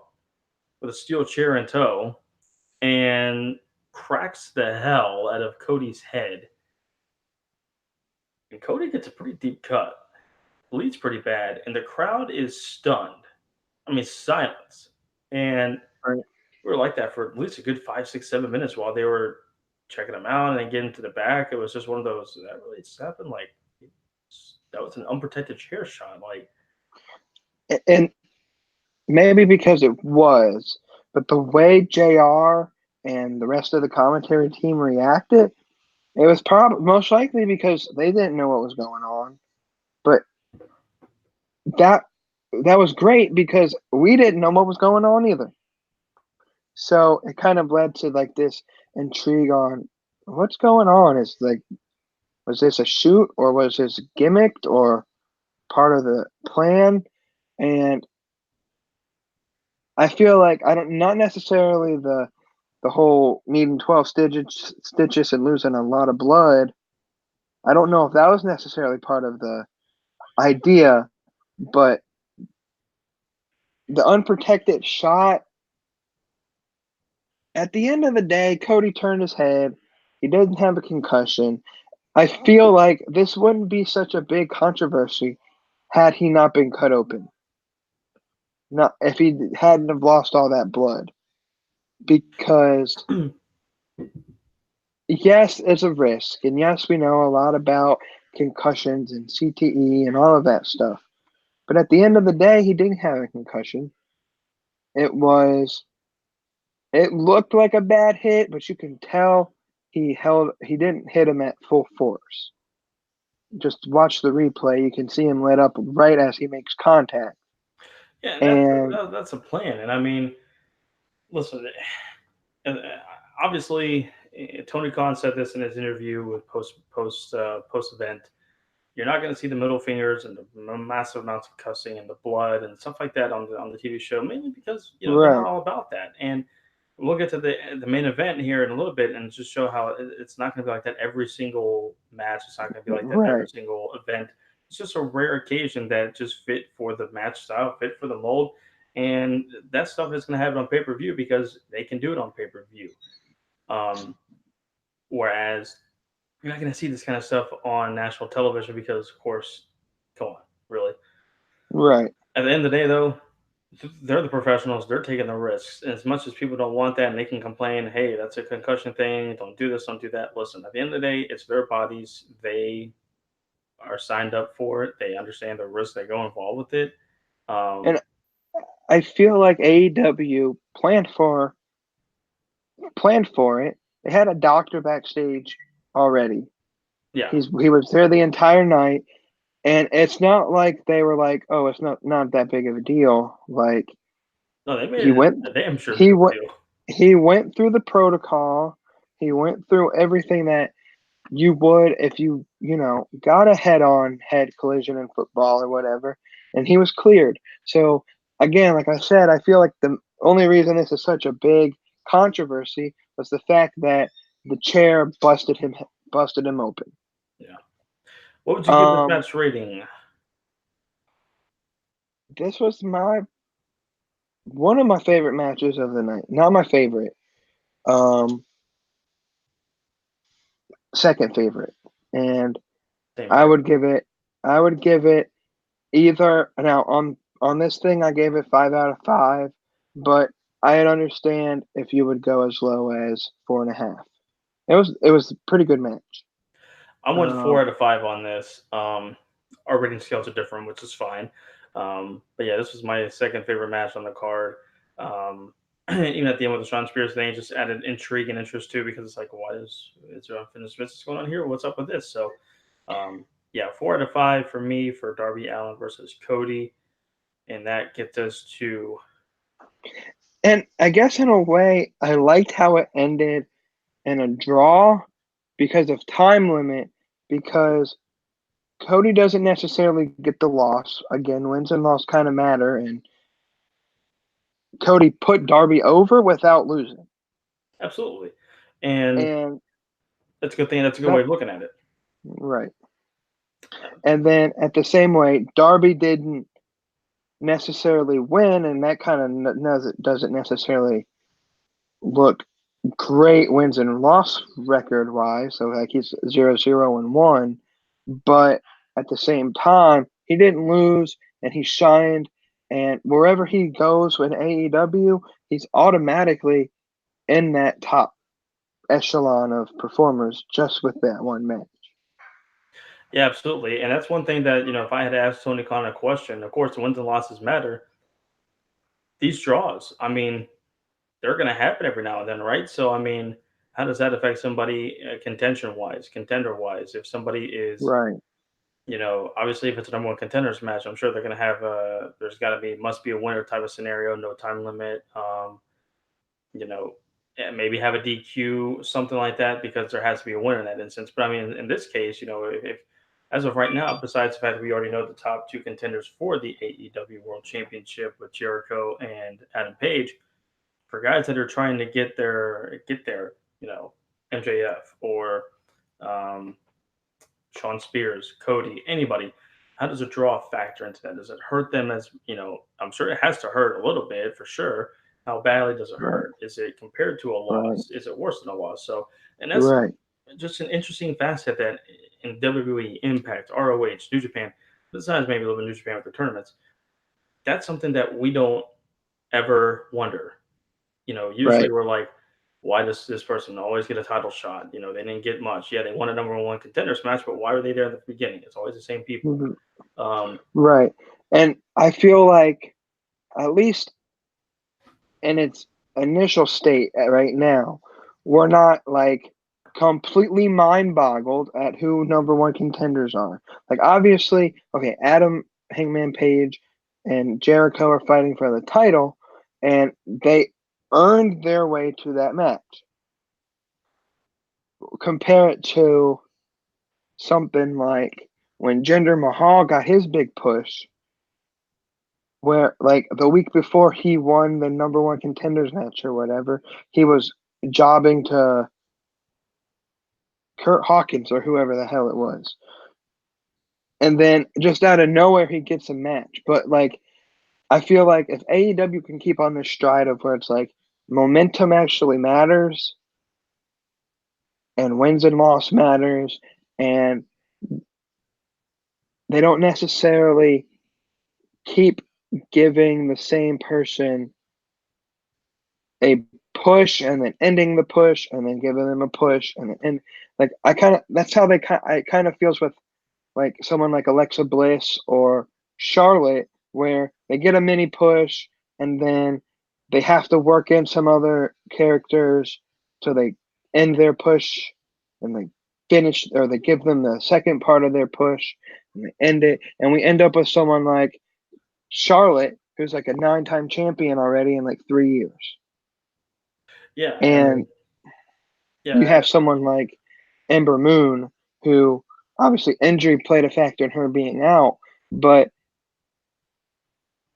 with a steel chair in tow and cracks the hell out of Cody's head. And Cody gets a pretty deep cut, bleeds pretty bad, and the crowd is stunned. I mean, silence. And right? we were like that for at least a good 5, 6, 7 minutes while they were checking him out and then getting to the back. It was just one of those, that really just happened? Like, that was an unprotected chair shot. Like, And maybe because it was, but the way JR and the rest of the commentary team reacted, it was probably most likely because they didn't know what was going on. But that that was great because we didn't know what was going on either. So it kind of led to like this intrigue on what's going on. Is like, was this a shoot or was this gimmicked or part of the plan? And I feel like I don't not necessarily the whole needing 12 stitches and losing a lot of blood. I don't know if that was necessarily part of the idea, but the unprotected shot, at the end of the day, Kody turned his head. He doesn't have a concussion. I feel like this wouldn't be such a big controversy had he not been cut open. Not if he hadn't have lost all that blood. Because yes, it's a risk. And yes, we know a lot about concussions and CTE and all of that stuff. But at the end of the day, he didn't have a concussion. It was it looked like a bad hit, but you can tell he didn't hit him at full force. Just watch the replay, you can see him lit up right as he makes contact. yeah, And that's a plan. And I mean, listen, and obviously, Tony Khan said this in his interview with post event. You're not going to see the middle fingers and the massive amounts of cussing and the blood and stuff like that on the TV show, mainly because they're not right, all about that. And we'll get to the main event here in a little bit and just show how it's not going to be like that every single match. It's not going to be like that every right. single event. It's just a rare occasion that just fit for the match style, fit for the mold, and that stuff is going to have it on pay per view because they can do it on pay per view. Um, whereas you're not going to see this kind of stuff on national television because, of course, come on, really. Right. At the end of the day, though, they're the professionals. They're taking the risks. And as much as people don't want that and they can complain, hey, that's a concussion thing. Don't do this. Don't do that. Listen, at the end of the day, it's their bodies. They are signed up for it. They understand the risks that go involved with it. Um, And I feel like AEW planned for it. They had a doctor backstage already. yeah. He was there the entire night, and it's not like they were like, "Oh, it's not that big of a deal." Like No, they made he it went a damn sure he big went deal. he went through the protocol. He went through everything that you would if you got a head collision in football or whatever, and he was cleared. So again, like I said, I feel like the only reason this is such a big controversy was the fact that the chair busted him open. Yeah. What would you give this Um, match rating? this was my one of my favorite matches of the night. Not my favorite. Um, second favorite. And Same I here. would give it I would give it either now on this thing I gave it 5 out of 5, but I'd understand if you would go as low as 4.5. It was a pretty good match. I went four Um, out of five on this. Our rating scales are different, which is fine. But yeah, this was my second favorite match on the card. Um, even at the end with the Sean Spears thing, it just added intrigue and interest too because it's like, is there unfinished business going on here? What's up with this? So, yeah, 4 out of 5 for me for Darby Allen versus Cody, and that gets us to and I guess in a way I liked how it ended in a draw because of time limit, because Cody doesn't necessarily get the loss. Again, wins and loss kind of matter, and Cody put Darby over without losing. absolutely, and And that's a good thing. That's a good way that of looking at it. right. And then at the same way, Darby didn't necessarily win, and that kind of doesn't necessarily look great wins and loss record wise. So like he's 0-0-1, but at the same time, he didn't lose and he shined. And wherever he goes with AEW, he's automatically in that top echelon of performers just with that one match. Yeah, absolutely. And that's one thing that, if I had to ask Tony Khan a question, of course, the wins and losses matter. These draws, I mean, they're going to happen every now and then, right? So, I mean, how does that affect somebody contention wise, contender wise? If somebody is, Right, obviously, if it's a number one contenders match, I'm sure they're going to have there's got to be, must be a winner type of scenario, no time limit. You know, maybe have a DQ, something like that, because there has to be a winner in that instance. But I mean, in this case, if as of right now, besides the fact that we already know the top two contenders for the AEW World Championship with Jericho and Adam Page, for guys that are trying to get their, MJF or um, Sean Spears, Cody, anybody. How does a draw factor into that? Does it hurt them as, I'm sure it has to hurt a little bit for sure. How badly does it right, hurt? Is it compared to a right, loss? Is it worse than a loss? So, and that's right, just an interesting facet that in WWE, Impact, ROH, New Japan, besides maybe a little bit of New Japan with their tournaments, that's something that we don't ever wonder. Usually right. we're like, why does this person always get a title shot? They didn't get much. Yeah, they won a number one contenders match, but why were they there at the beginning? It's always the same people. Mhm. Um, Right. And I feel like, at least in its initial state right now, we're not like completely mind boggled at who number one contenders are. Like, obviously, okay, Adam Hangman Page and Jericho are fighting for the title, and they earned their way to that match. Compare it to something like when Jinder Mahal got his big push, where like the week before he won the number one contenders match or whatever, he was jobbing to Kurt Hawkins or whoever the hell it was. And then just out of nowhere he gets a match. But like I feel like if AEW can keep on this stride of where it's like momentum actually matters and wins and loss matters, and they don't necessarily keep giving the same person a push and then ending the push and then giving them a push and like I kind of that's how I kind of feels with like someone like Alexa Bliss or Charlotte, where they get a mini push and then they have to work in some other characters so they end their push and they finish, or they give them the second part of their push and they end it, and we end up with someone like Charlotte, who's like a 9-time champion already in like 3 years. yeah, I And mean, yeah, you have someone like Ember Moon, who obviously injury played a factor in her being out, but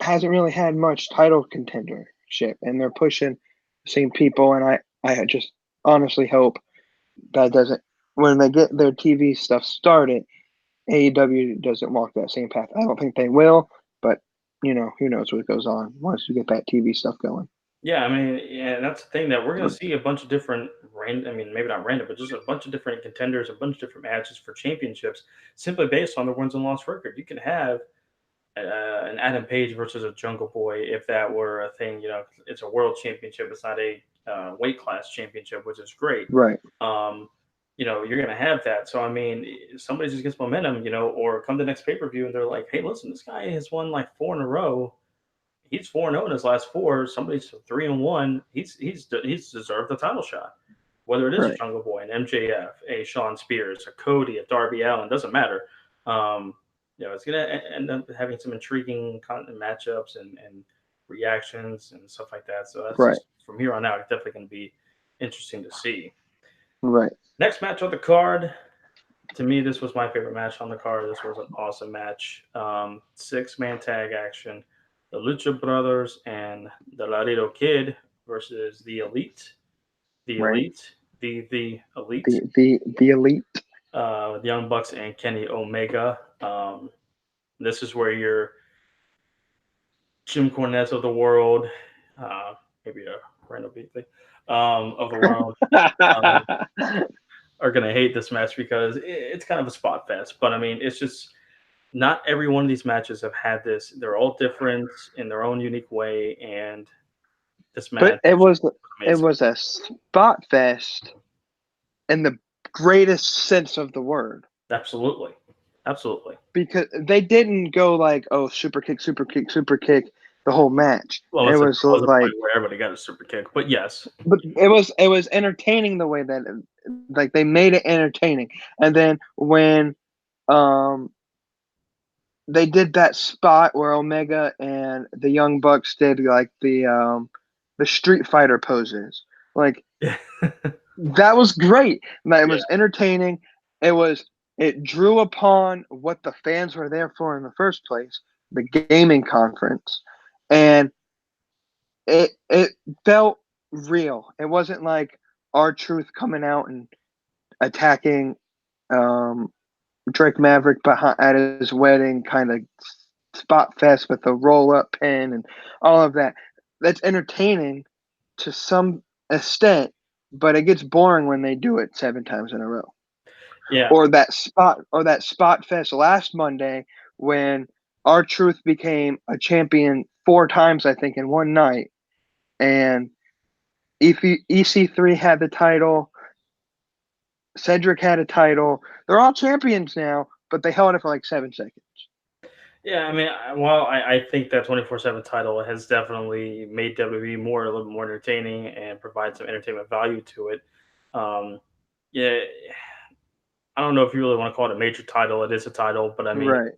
hasn't really had much title contendership, and they're pushing the same people. And I just honestly hope that doesn't, when they get their TV stuff started, AEW doesn't walk that same path. I don't think they will, but who knows what goes on once you get that TV stuff going. yeah. I mean, yeah, and that's the thing that we're gonna see a bunch of different random. I mean, maybe not random, but just a bunch of different contenders, a bunch of different matches for championships, simply based on the wins and loss record. You can have an Adam Page versus a Jungle Boy, if that were a thing. It's a world championship. It's not a weight class championship, which is great. Right, Um, you're going to have that. So, I mean, if somebody just gets momentum, or come to the next pay per view and they're like, hey, listen, this guy has won like four in a row. He's 4-0 in his last four. Somebody's 3-1. He's deserved the title shot. Whether it is a right, Jungle Boy, an MJF, a Sean Spears, a Cody, a Darby Allin, doesn't matter. Um, it's going to end up having some intriguing matchups and reactions and stuff like that. So that's right, just from here on out, it's definitely going to be interesting to see. right. Next match on the card. To me, this was my favorite match on the card. This was an awesome match. 6-man tag action. The Lucha Brothers and the Laredo Kid versus the Elite. The Right. Elite. The Elite. The elite. The Young Bucks and Kenny Omega. This is where your Jim Cornette of the world, maybe a Randall Beatley of the world, um, are going to hate this match because it's kind of a spot fest. But I mean, it's just not every one of these matches have had this. They're all different in their own unique way, and this But match it was was it amazing. was a spot fest in the greatest sense of the word. Absolutely. Absolutely. because they didn't go like, oh, super kick, super kick, super kick the whole match. Well, It listen, was there was a like, point where everybody got a super kick, but yes. but it was entertaining the way that like they made it entertaining. And then when um they did that spot where Omega and the Young Bucks did like the Street Fighter poses. Like Yeah. that was great. It Yeah. was entertaining. It drew upon what the fans were there for in the first place, the gaming conference. And it felt real. It wasn't like our truth coming out and attacking um Drake Maverick behind at his wedding, kind of spot fest with a roll up pin and all of that. That's entertaining to some extent, but it gets boring when they do it 7 times in a row. Yeah. Or that spot fest last Monday when our truth became a champion 4 times, I think, in one night, and EC3 had the title, Cedric had a title. They're all champions now, but they held it for like 7 seconds. Yeah, I mean, while I think that 24/7 title has definitely made WWE more a little bit more entertaining and provide some entertainment value to it. Um, yeah, I don't know if you really want to call it a major title. It is a title, but I mean, Right,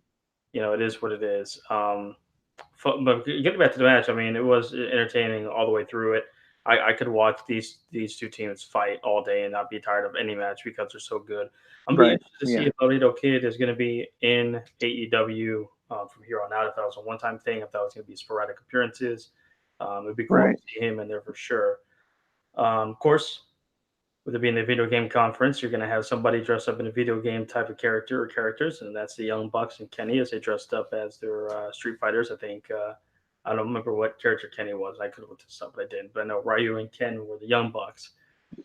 it is what it is. But getting back to the match, I mean, it was entertaining all the way through it. I could watch these two teams fight all day and not be tired of any match because they're so good. I'm be right, interested to see yeah, if Laredo Kid is going to be in AEW from here on out. If that was a one-time thing, if that was going to be sporadic appearances, it'd be cool to right, see him in there for sure. Of course, with it being a video game conference, you're going to have somebody dressed up in a video game type of character or characters, and that's the Young Bucks and Kenny as they dressed up as their Street Fighters. I think I don't remember what character Kenny was. I could have looked this up, but I didn't. But I know Ryu and Ken were the Young Bucks.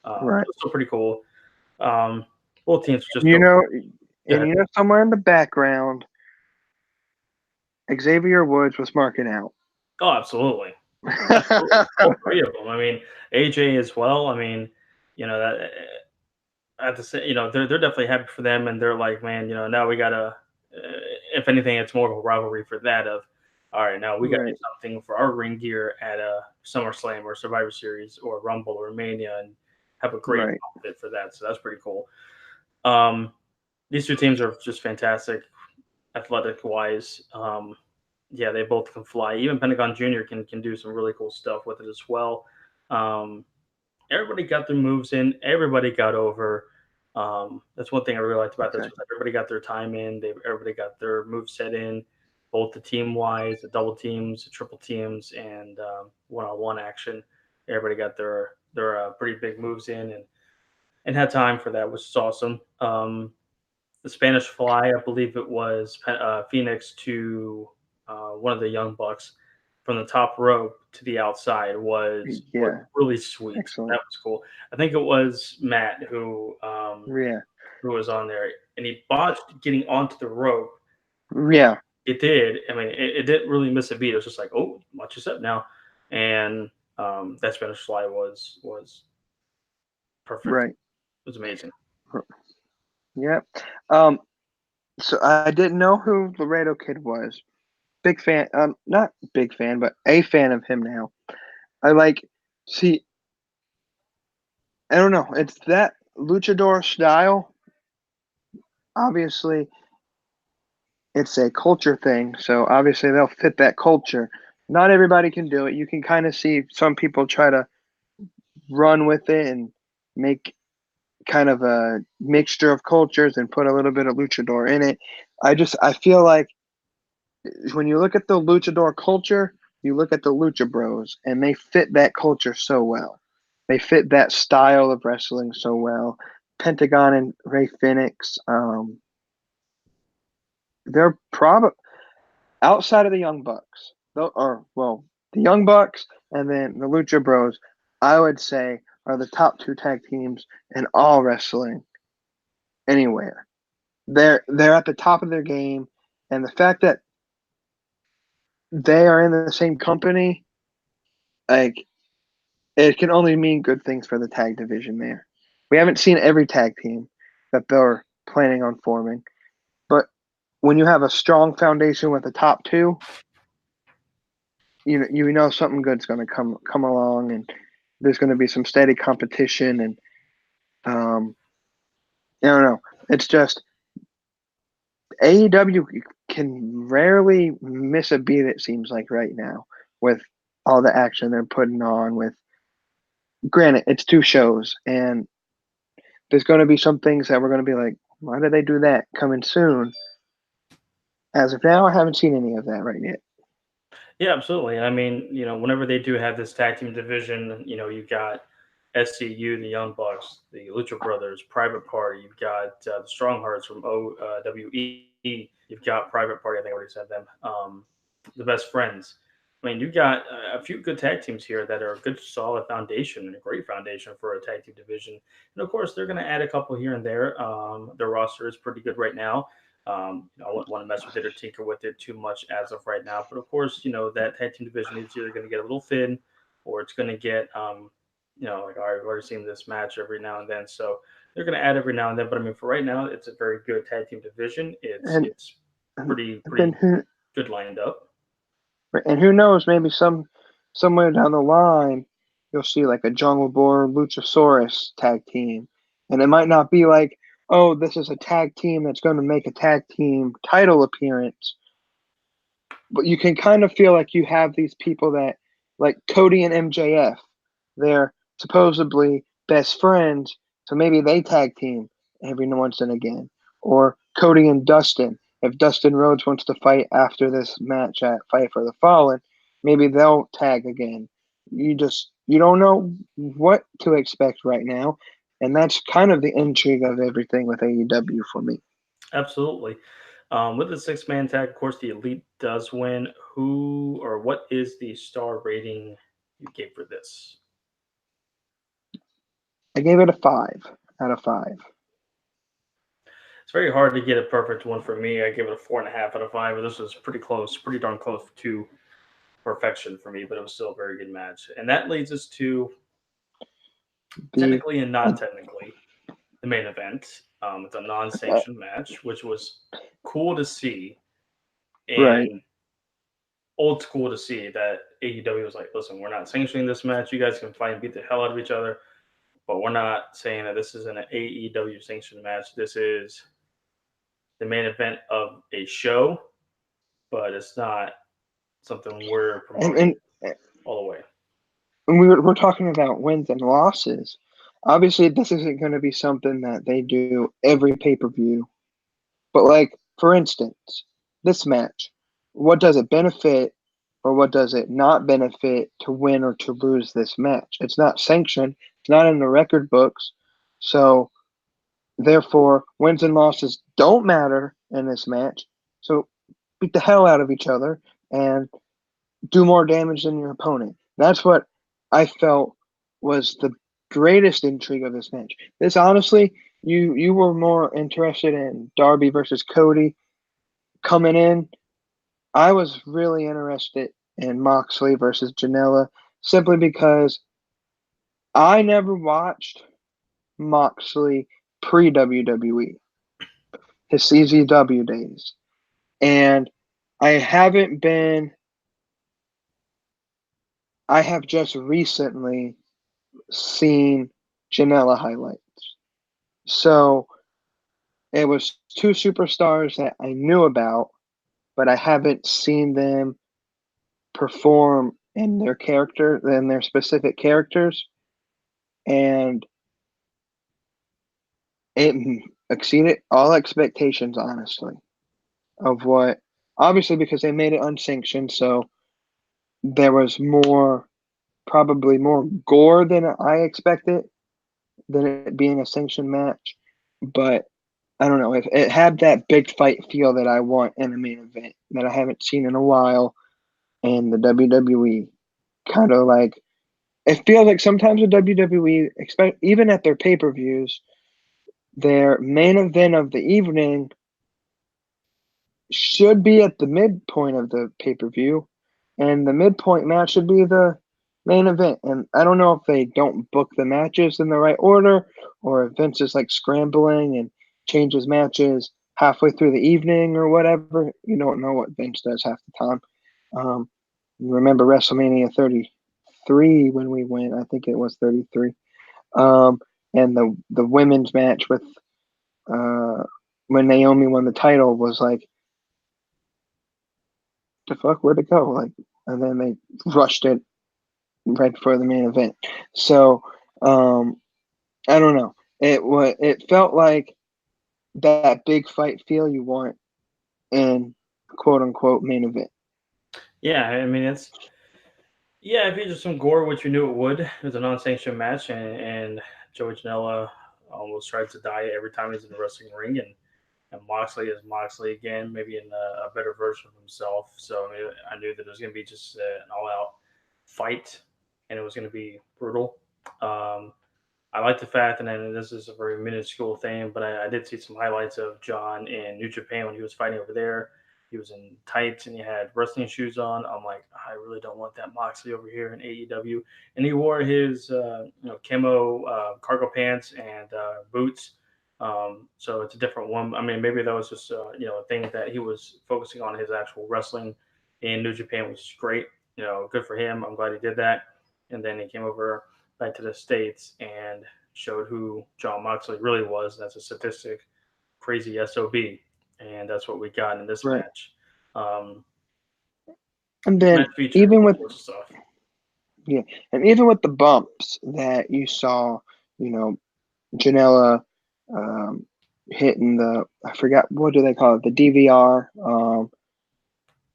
right. It was still pretty cool. Um, both teams were just You so. know, Go and ahead. you know, somewhere in the background, Xavier Woods was marking out. Oh, absolutely, absolutely. All three of them. I mean, AJ as well. I mean, that at the same, they're definitely happy for them, and they're like, man, now we gotta. If anything, it's more of a rivalry for that. Of all right, now we got to do Right, something for our ring gear at a SummerSlam or Survivor Series or Rumble or Mania, and have a great right. outfit for that. So that's pretty cool. Um, these two teams are just fantastic, athletic wise. Yeah, they both can fly. Even Pentagon Junior can do some really cool stuff with it as well. Um, everybody got their moves in. Everybody got over. That's one thing I really liked about this Okay. was everybody got their time in. Everybody got their move set in, both the team wise, the double teams, the triple teams, and one on one action. Everybody got their pretty big moves in and had time for that, which is awesome. The Spanish Fly, I believe it was Phoenix to one of the Young Bucks from the top rope to the outside was Yeah, really sweet. That excellent. was cool. I think it was Matt Yeah, who was on there, and he botched getting onto the rope. yeah, It did. I mean, it didn't really miss a beat. It was just like, oh, watch this up now, and that Spanish Fly was perfect. right. It was amazing. Yeah. Um, so I didn't know who Laredo Kid was. Big fan. Not big fan, but a fan of him now. I like. See, I don't know. It's that luchador style. Obviously, it's a culture thing, so obviously they'll fit that culture. Not everybody can do it. You can kind of see some people try to run with it and make kind of a mixture of cultures and put a little bit of luchador in it. I feel like when you look at the luchador culture, you look at the lucha bros and they fit that culture so well. They fit that style of wrestling so well. Pentagon and Ray Phoenix, they're probably outside of the Young Bucks, or well, the Young Bucks and then the Lucha Bros, I would say are the top two tag teams in all wrestling anywhere. They're at the top of their game, and the fact that they are in the same company, like it can only mean good things for the tag division there. We haven't seen every tag team that they're planning on forming, but when you have a strong foundation with the top two, you know something good's going to come along, and there's going to be some steady competition. And I don't know. It's just AEW can rarely miss a beat. It seems like right now with all the action they're putting on. With granted, it's two shows, and there's going to be some things that we're going to be like, why did they do that? Coming soon. As of now, I haven't seen any of that right yet. Yeah, absolutely. I mean, whenever they do have this tag team division, you've got SCU, the Young Bucks, the Lucha Brothers, Private Party. You've got the Strong Hearts from OWE. You've got Private Party. I think I already said them. The Best Friends. I mean, you've got a few good tag teams here that are a good, solid foundation and a great foundation for a tag team division. And of course, they're going to add a couple here and there. Their roster is pretty good right now. I wouldn't want to mess with it or tinker with it too much as of right now. But of course, that tag team division is either going to get a little thin or it's going to get, like I've already seen this match every now and then. So they're going to add every now and then. But I mean, for right now, it's a very good tag team division. It's And, it's pretty then pretty good lined up. who knows? Maybe somewhere down the line, you'll see like a Jungle Boy Luchasaurus tag team, and it might not be like, oh, this is a tag team that's going to make a tag team title appearance, but you can kind of feel like you have these people that, like Kody and MJF, they're supposedly best friends, so maybe they tag team every once and again. Or Kody and Dustin. If Dustin Rhodes wants to fight after this match at Fight for the Fallen, maybe they'll tag again. You don't know what to expect right now, and that's kind of the intrigue of everything with AEW for me. Absolutely. With the six-man tag, of course, the elite does win. Who or what is the star rating you gave for this? I gave it a 5 out of 5. It's very hard to get a perfect one for me. I give it a 4.5 out of 5. But this was pretty close, pretty darn close to perfection for me, but it was still a very good match. And that leads us to The technically and not technically the main event. It's a non-sanctioned match, which was cool to see right. and old school to see that AEW was like, listen, we're not sanctioning this match. You guys can fight and beat the hell out of each other, but we're not saying that this is an AEW sanctioned match. This is the main event of a show, but it's not something we're And promoting all the way. we're talking about wins and losses. Obviously, this isn't going to be something that they do every pay-per-view. But like, for instance, this match, what does it benefit or what does it not benefit to win or to lose this match? It's not sanctioned. It's not in the record books. So therefore, wins and losses don't matter in this match. So beat the hell out of each other and do more damage than your opponent. That's what I felt was the greatest intrigue of this match. This honestly, you were more interested in Darby versus Kody coming in. I was really interested in Moxley versus Janela simply because I never watched Moxley pre WWE, his CZW days, and I haven't been. I have just recently seen Janela highlights. So it was two superstars that I knew about, but I haven't seen them perform in their specific characters. And it exceeded all expectations, honestly, of what, obviously, because they made it unsanctioned. So there was probably more gore than I expected, than it being a sanctioned match. But I don't know if it had that big fight feel that I want in a main event that I haven't seen in a while in the WWE. Kind of like it feels like sometimes the WWE, even at their pay per views, their main event of the evening should be at the midpoint of the pay per view, and the midpoint match should be the main event. And I don't know if they don't book the matches in the right order, or if Vince is like scrambling and changes matches halfway through the evening or whatever. You don't know what Vince does half the time. Um, you remember WrestleMania 33 when we went? I think it was 33. Um, and the women's match with uh, when Naomi won the title was like, the fuck, where'd it go? Like, and then they rushed it right before the main event. So I don't know. It felt like that big fight feel you want in quote unquote main event. Yeah, I mean yeah, it featured some gore, which you knew it would. It was a non-sanctioned match, and Joey Janela almost tries to die every time he's in the wrestling ring, and Moxley is Moxley again, maybe in a better version of himself. So I mean, I knew that it was going to be just an all-out fight, and it was going to be brutal. Um, I like the fact, and then this is a very minuscule thing, but I did see some highlights of John in New Japan when he was fighting over there. He was in tights and he had wrestling shoes on. I'm like, I really don't want that Moxley over here in AEW. And he wore his camo cargo pants and boots. So it's a different one. I mean, maybe that was just a thing that he was focusing on his actual wrestling in New Japan, which is great. Good for him. I'm glad he did that. And then he came over back to the states and showed who John Moxley really was. That's a sadistic, crazy SOB, and that's what we got in this Right. match. Um, And this match then featured even all with sorts of stuff. yeah, and even with the bumps that you saw, you know, Janela um, hitting the I forgot what do they call it, the DVR on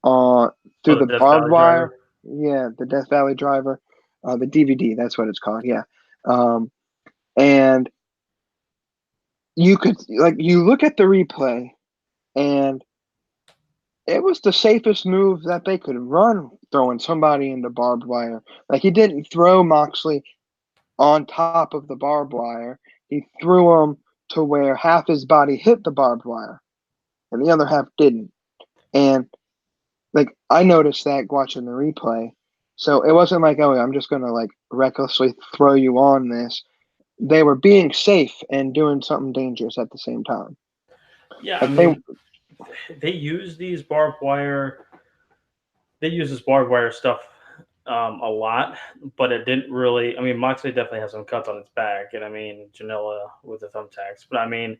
Oh, through the the Death barbed Valley wire. driver. Yeah, the Death Valley driver, the DVD. That's what it's called. Yeah, um, and you could like you look at the replay and it was the safest move that they could run, throwing somebody into barbed wire. Like he didn't throw Moxley on top of the barbed wire. He threw him to where half his body hit the barbed wire and the other half didn't. And like I noticed that watching the replay. So it wasn't like, oh, I'm just gonna like recklessly throw you on this. They were being safe and doing something dangerous at the same time. Yeah, I Like they mean, they use these barbed wire. They use this barbed wire stuff a lot, but it didn't really. I mean, Moxley definitely has some cuts on his back, and I mean, Janela with the thumbtacks. But I mean,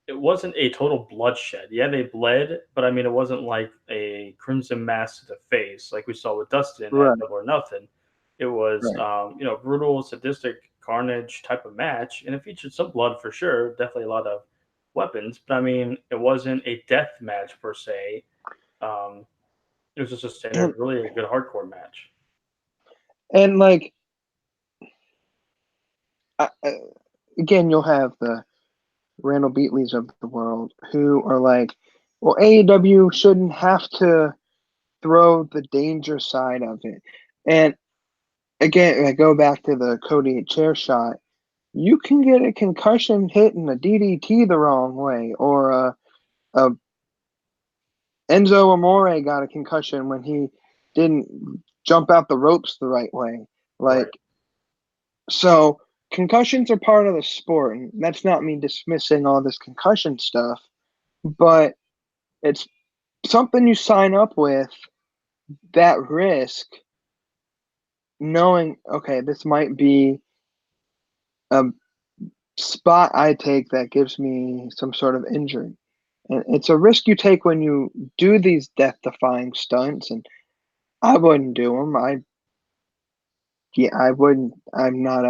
it wasn't a total bloodshed. Yeah, they bled, but I mean, it wasn't like a crimson mass to the face like we saw with Dustin at right, Double or Nothing. It was, right. brutal, sadistic carnage type of match, and it featured some blood for sure. Definitely a lot of weapons, but I mean, it wasn't a death match per se. Um, it was just a And standard, really a good hardcore match. and like again, you'll have the Randall Beatleys of the world who are like, well, AEW shouldn't have to throw the danger side of it. And again, I go back to the Kody chair shot. You can get a concussion hitting a DDT the wrong way, or a Enzo Amore got a concussion when he didn't jump out the ropes the right way. Right. Like, so concussions are part of the sport, and that's not me dismissing all this concussion stuff, but it's something you sign up with that risk, knowing, okay, this might be a spot I take that gives me some sort of injury. And it's a risk you take when you do these death defying stunts. And I wouldn't do them. Yeah, I wouldn't. I'm not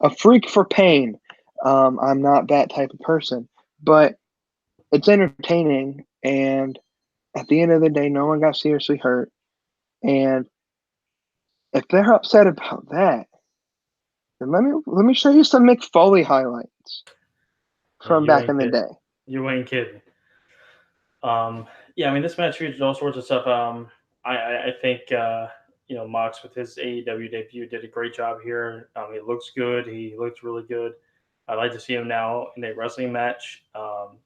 a freak for pain. I'm not that type of person, but it's entertaining. And at the end of the day, no one got seriously hurt. And if they're upset about that, then let me show you some Mick Foley highlights Yeah, from you back ain't in the kidding. day. You ain't kidding. Yeah, I mean, this match featured all sorts of stuff. I think Mox with his AEW debut did a great job here. He looks good. He looks really good. I'd like to see him now in a wrestling match,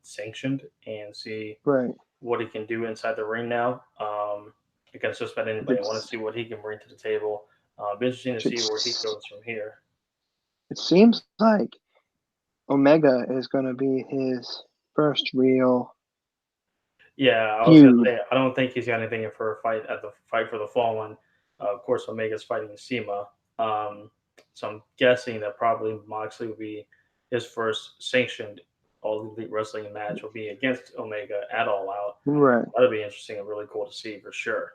sanctioned, and see Right. what he can do inside the ring now. Against just about anybody, I want to It's see what he can bring to the table. Be interesting to see where he it's goes from here. it seems like Omega is going to be his first real Yeah, I was gonna feud. say I don't think he's got anything for a fight at the fight for the Fallen. Of course, Omega's fighting Sema, so I'm guessing that probably Moxley will be his first sanctioned All Elite Wrestling match will be against Omega at All Out. Right, That'll be interesting and really cool to see for sure.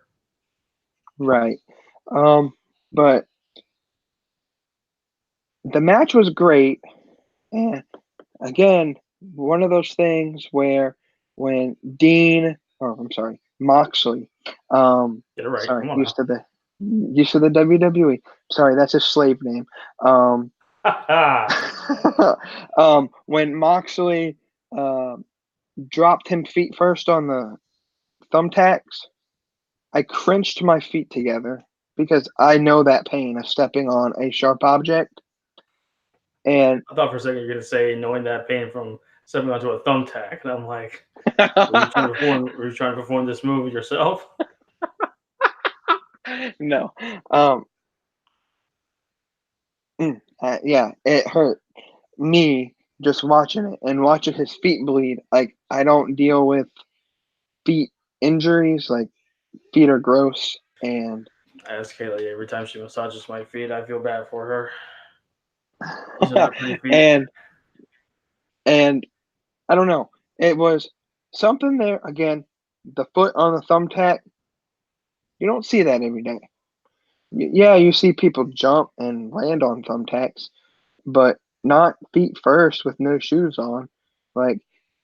right. But the match was great, and again, one of those things where when I'm sorry, Moxley, Get it right. sorry, Come on now. used to the WWE. Sorry, that's his slave name. When Moxley um, dropped him feet first on the thumbtacks, I crunched my feet together because I know that pain of stepping on a sharp object. And I thought for a second you were gonna say knowing that pain from stepping onto a thumbtack, and I'm like, were you trying to perform this move yourself? no, um, yeah, it hurt me just watching it and watching his feet bleed. Like I don't deal with feet injuries. Like feet are gross, and I ask Kaylee every time she massages my feet. I feel bad for her. Those are not pretty feet. and and I don't know. It was something there again. The foot on the thumbtack. You don't see that every day. Yeah, you see people jump and land on thumbtacks, but not feet first with no shoes on. Like,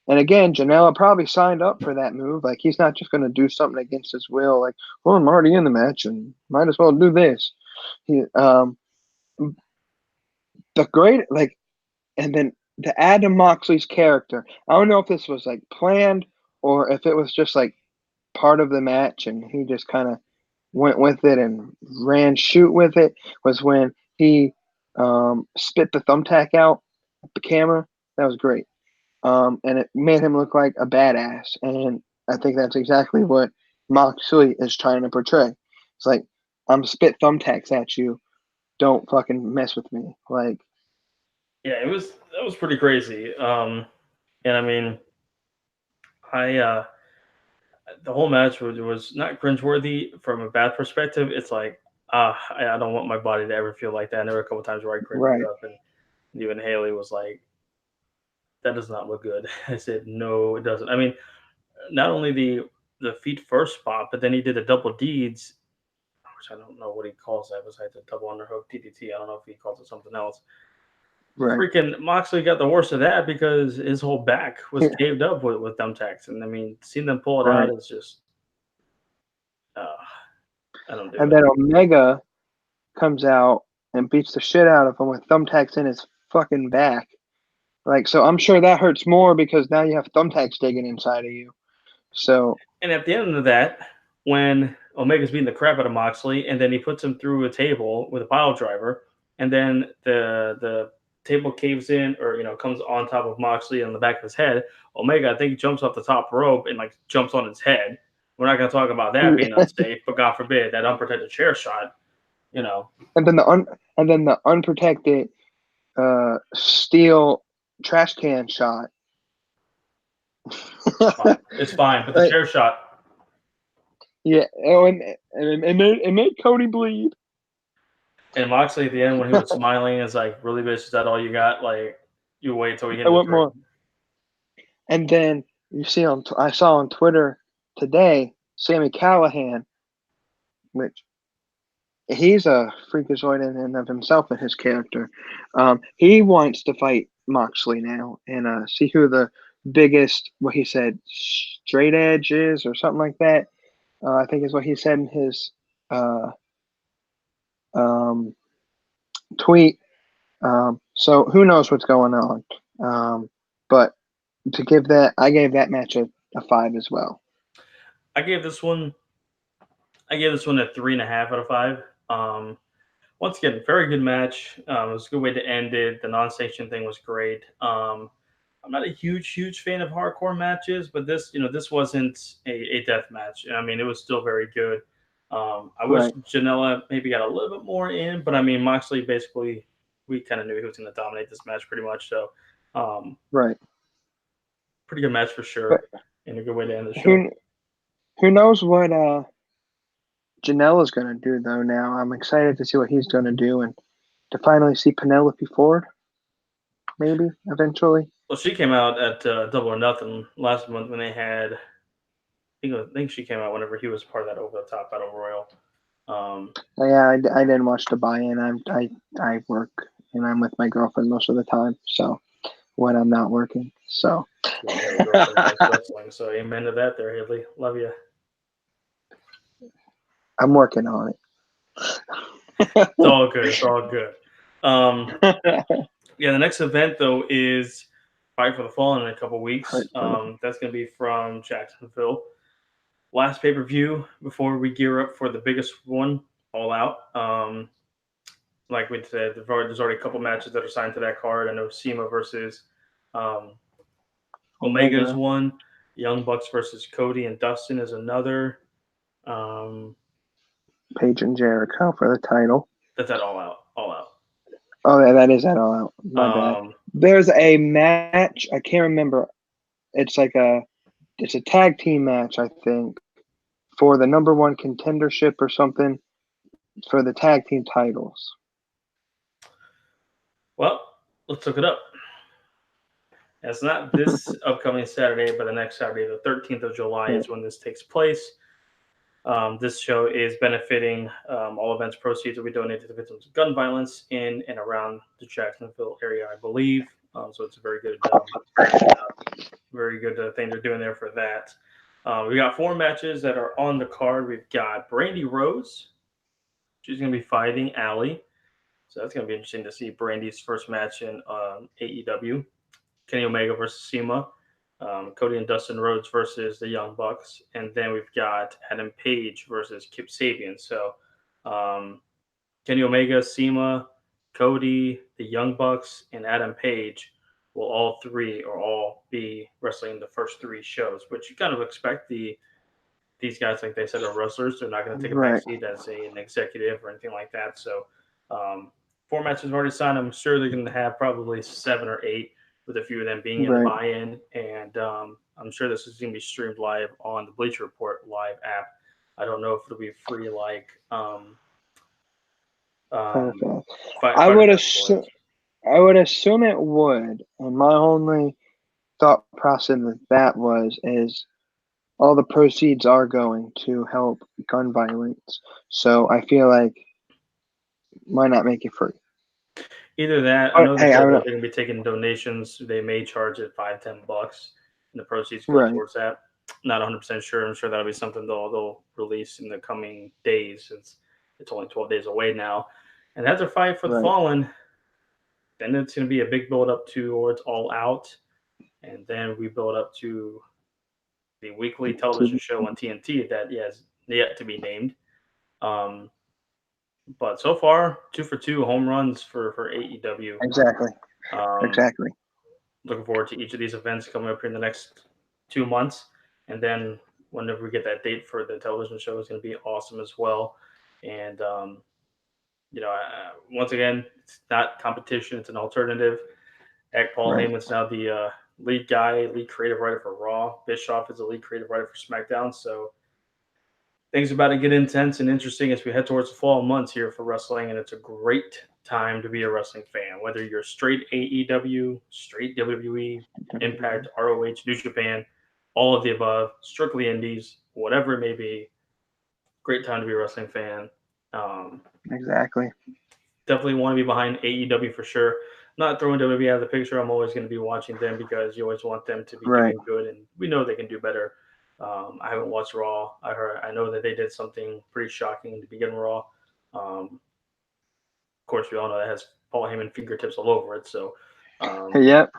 and again, Janela probably signed up for that move. Like, he's not just going to do something against his will. Like, well, I'm already in the match and might as well do this. He, the great, like, and then to add to Moxley's character, I don't know if this was like planned or if it was just like part of the match and he just kind of went with it and ran shoot with it was when he spit the thumbtack out at the camera. That was great. And it made him look like a badass. And I think that's exactly what Moxley is trying to portray. It's like, I'm spit thumbtacks at you. Don't fucking mess with me. Like, Yeah, it was that was pretty crazy. And I mean, I the whole match was not cringeworthy from a bad perspective. It's like I don't want my body to ever feel like that. And there were a couple times where I cringed right, up, and even Haley was like, "That does not look good." I said, "No, it doesn't." I mean, not only the feet first spot, but then he did a double deeds, which I don't know what he calls that. Besides the double underhook DDT, I don't know if he calls it something else. right. Freaking Moxley got the worst of that because his whole back was caved up with thumbtacks, and I mean, seeing them pull it out Right. is just, uh, I don't do And it. then Omega comes out and beats the shit out of him with thumbtacks in his fucking back. Like, so I'm sure that hurts more because now you have thumbtacks digging inside of you. So, And at the end of that, when Omega's beating the crap out of Moxley, and then he puts him through a table with a pile driver, and then the table caves in, or comes on top of Moxley on the back of his head. Omega, I think, jumps off the top rope and like jumps on his head. We're not going to talk about that being and unsafe, but God forbid that unprotected chair shot. You know, then the unprotected steel trash can shot. it's fine. It's fine, but the Like, chair shot. yeah, oh, and it made Cody bleed. And Moxley at the end when he was smiling is like, really, bitch, is that all you got? Like, you wait till we hit I the want three. more. And then I saw on Twitter today, Sammy Callahan, which he's a freakazoid in and of himself and his character. He wants to fight Moxley now and see who the biggest, what he said, straight edge is or something like that. I think is what he said in his uh, um, tweet. So who knows what's going on? But I gave that match a 5 as well. I gave this one I gave this one a 3.5 out of 5. Once again, very good match. It was a good way to end it. The non-sanction thing was great. I'm not a huge fan of hardcore matches, but this wasn't a death match. I mean, it was still very good. I wish Right, Janela maybe got a little bit more in, but I mean, Moxley basically, we kind of knew he was going to dominate this match pretty much. So, um, right. pretty good match for But sure, and a good way to end the show. who who knows what Janelle is going to do though? Now I'm excited to see what he's going to do and to finally see Penelope Ford, maybe eventually. Well, she came out at Double or Nothing last month when they had. I think she came out whenever he was part of that Over the Top Battle Royal. Yeah, I didn't watch the buy-in. I work and I'm with my girlfriend most of the time. So when I'm not working, so Well, you have a girlfriend that likes wrestling, so amen to that there, Haley. Love you. I'm working on It's all good. It's all good. Um, it. yeah, the next event, though, is Fight for the Fallen in a couple weeks. Right, for That's going to be from Jacksonville. Last pay per view before we gear up for the biggest one, All Out. Like we said, there's already a couple matches that are signed to that card. I know SEMA versus um, Omega is Omega, one. Young Bucks versus Kody and Dustin is another. Um, Paige and Jericho for the title. that's at All Out. All Out. Oh, yeah, that is that all out. My bad. Um, There's a match. I can't remember. It's like it's a tag team match, I think, for the number one contendership or something for the tag team titles. well, let's look it up. It's not this upcoming Saturday, but the next Saturday, the 13th of July, Right, is when this takes place. This show is benefiting all events proceeds will be donated to the victims of gun violence in and around the Jacksonville area, I believe. So it's a very good thing they're doing there for that. We got 4 matches that are on the card. We've got Brandy Rose. She's going to be fighting Allie. So that's going to be interesting to see Brandy's first match in AEW. Kenny Omega versus SEMA. Cody and Dustin Rhodes versus the Young Bucks. And then we've got Adam Page versus Kip Sabian. So um, Kenny Omega, SEMA, Cody, the Young Bucks, and Adam Page will all be wrestling the first 3 shows, which you kind of expect these guys, like they said, are wrestlers. They're not going to take a right, backseat as an executive or anything like that. So, um, 4 matches have already signed. I'm sure they're going to have probably 7 or 8, with a few of them being in the right. buy-in. And I'm sure this is going to be streamed live on the Bleacher Report live app. I don't know if it'll be free like um, Perfect. I Fighter would Fest was. assume. I would assume it would, and my only thought process with that is all the proceeds are going to help gun violence. So I feel like why not make it free? Either that, I But know they hey, I said don't that know. they're going to be taking donations. They may charge it $5-10, and the proceeds go Right, towards that. Not 100% sure. I'm sure that'll be something they'll release in the coming days, since it's only 12 days away now. And after Fight for the right. Fallen, then it's going to be a big build up towards All Out, and then we build up to the weekly television To, show on TNT that has yet to be named. Um, but so far, 2 for 2 home runs for AEW. exactly, Um, exactly. Looking forward to each of these events coming up here in the next 2 months, and then whenever we get that date for the television show is going to be awesome as well. And once again, it's not competition; it's an alternative. Paul Right. Heyman's now the lead creative writer for Raw. Bischoff is the lead creative writer for SmackDown. So things are about to get intense and interesting as we head towards the fall months here for wrestling, and it's a great time to be a wrestling fan. Whether you're straight AEW, straight WWE, Impact, ROH, New Japan, all of the above, strictly indies, whatever it may be, great time to be a wrestling fan. Um, Exactly. Definitely want to be behind AEW for sure. Not throwing WWE out of the picture. I'm always going to be watching them because you always want them to be Right. doing good, and we know they can do better. I haven't watched Raw. I know that they did something pretty shocking to begin Raw. Of course, we all know that has Paul Heyman fingertips all over it. So Yep.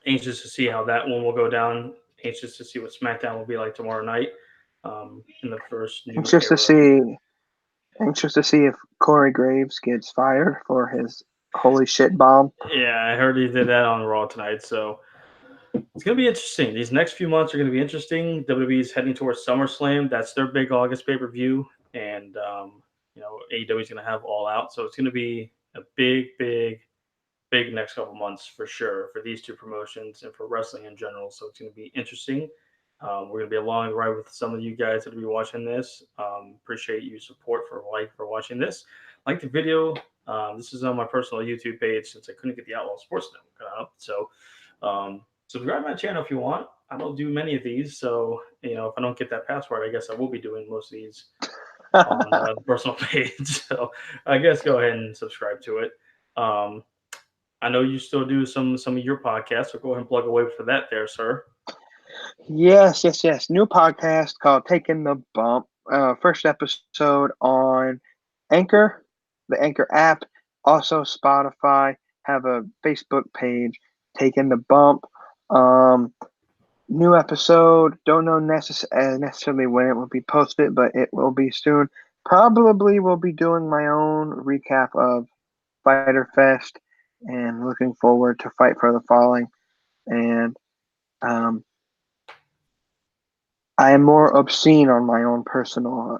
anxious to see how that one will go down. Anxious to see what SmackDown will be like tomorrow night in the first new Anxious to era. see. Anxious to see if Corey Graves gets fired for his holy shit bomb. Yeah, I heard he did that on Raw tonight. So it's going to be interesting. These next few months are going to be interesting. WWE is heading towards SummerSlam. That's their big August pay per view, and AEW is going to have All Out. So it's going to be a big big next couple months for sure for these two promotions and for wrestling in general. So it's going to be interesting. We're going to be along the ride with some of you guys that will be watching this. Appreciate you support for watching this. Like the video. This is on my personal YouTube page since I couldn't get the Outlaw Sports Network up. So subscribe to my channel if you want. I don't do many of these, so if I don't get that password, I guess I will be doing most of these on the personal page. So I guess go ahead and subscribe to it. I know you still do some of your podcasts, so go ahead and plug away for that there, sir. Yes. New podcast called Taking the Bump. First episode on Anchor, the Anchor app, also Spotify. Have a Facebook page, Taking the Bump. New episode. Don't know necessarily when it will be posted, but it will be soon. Probably will be doing my own recap of Fyter Fest and looking forward to Fight for the Falling. And I am more obscene on my own personal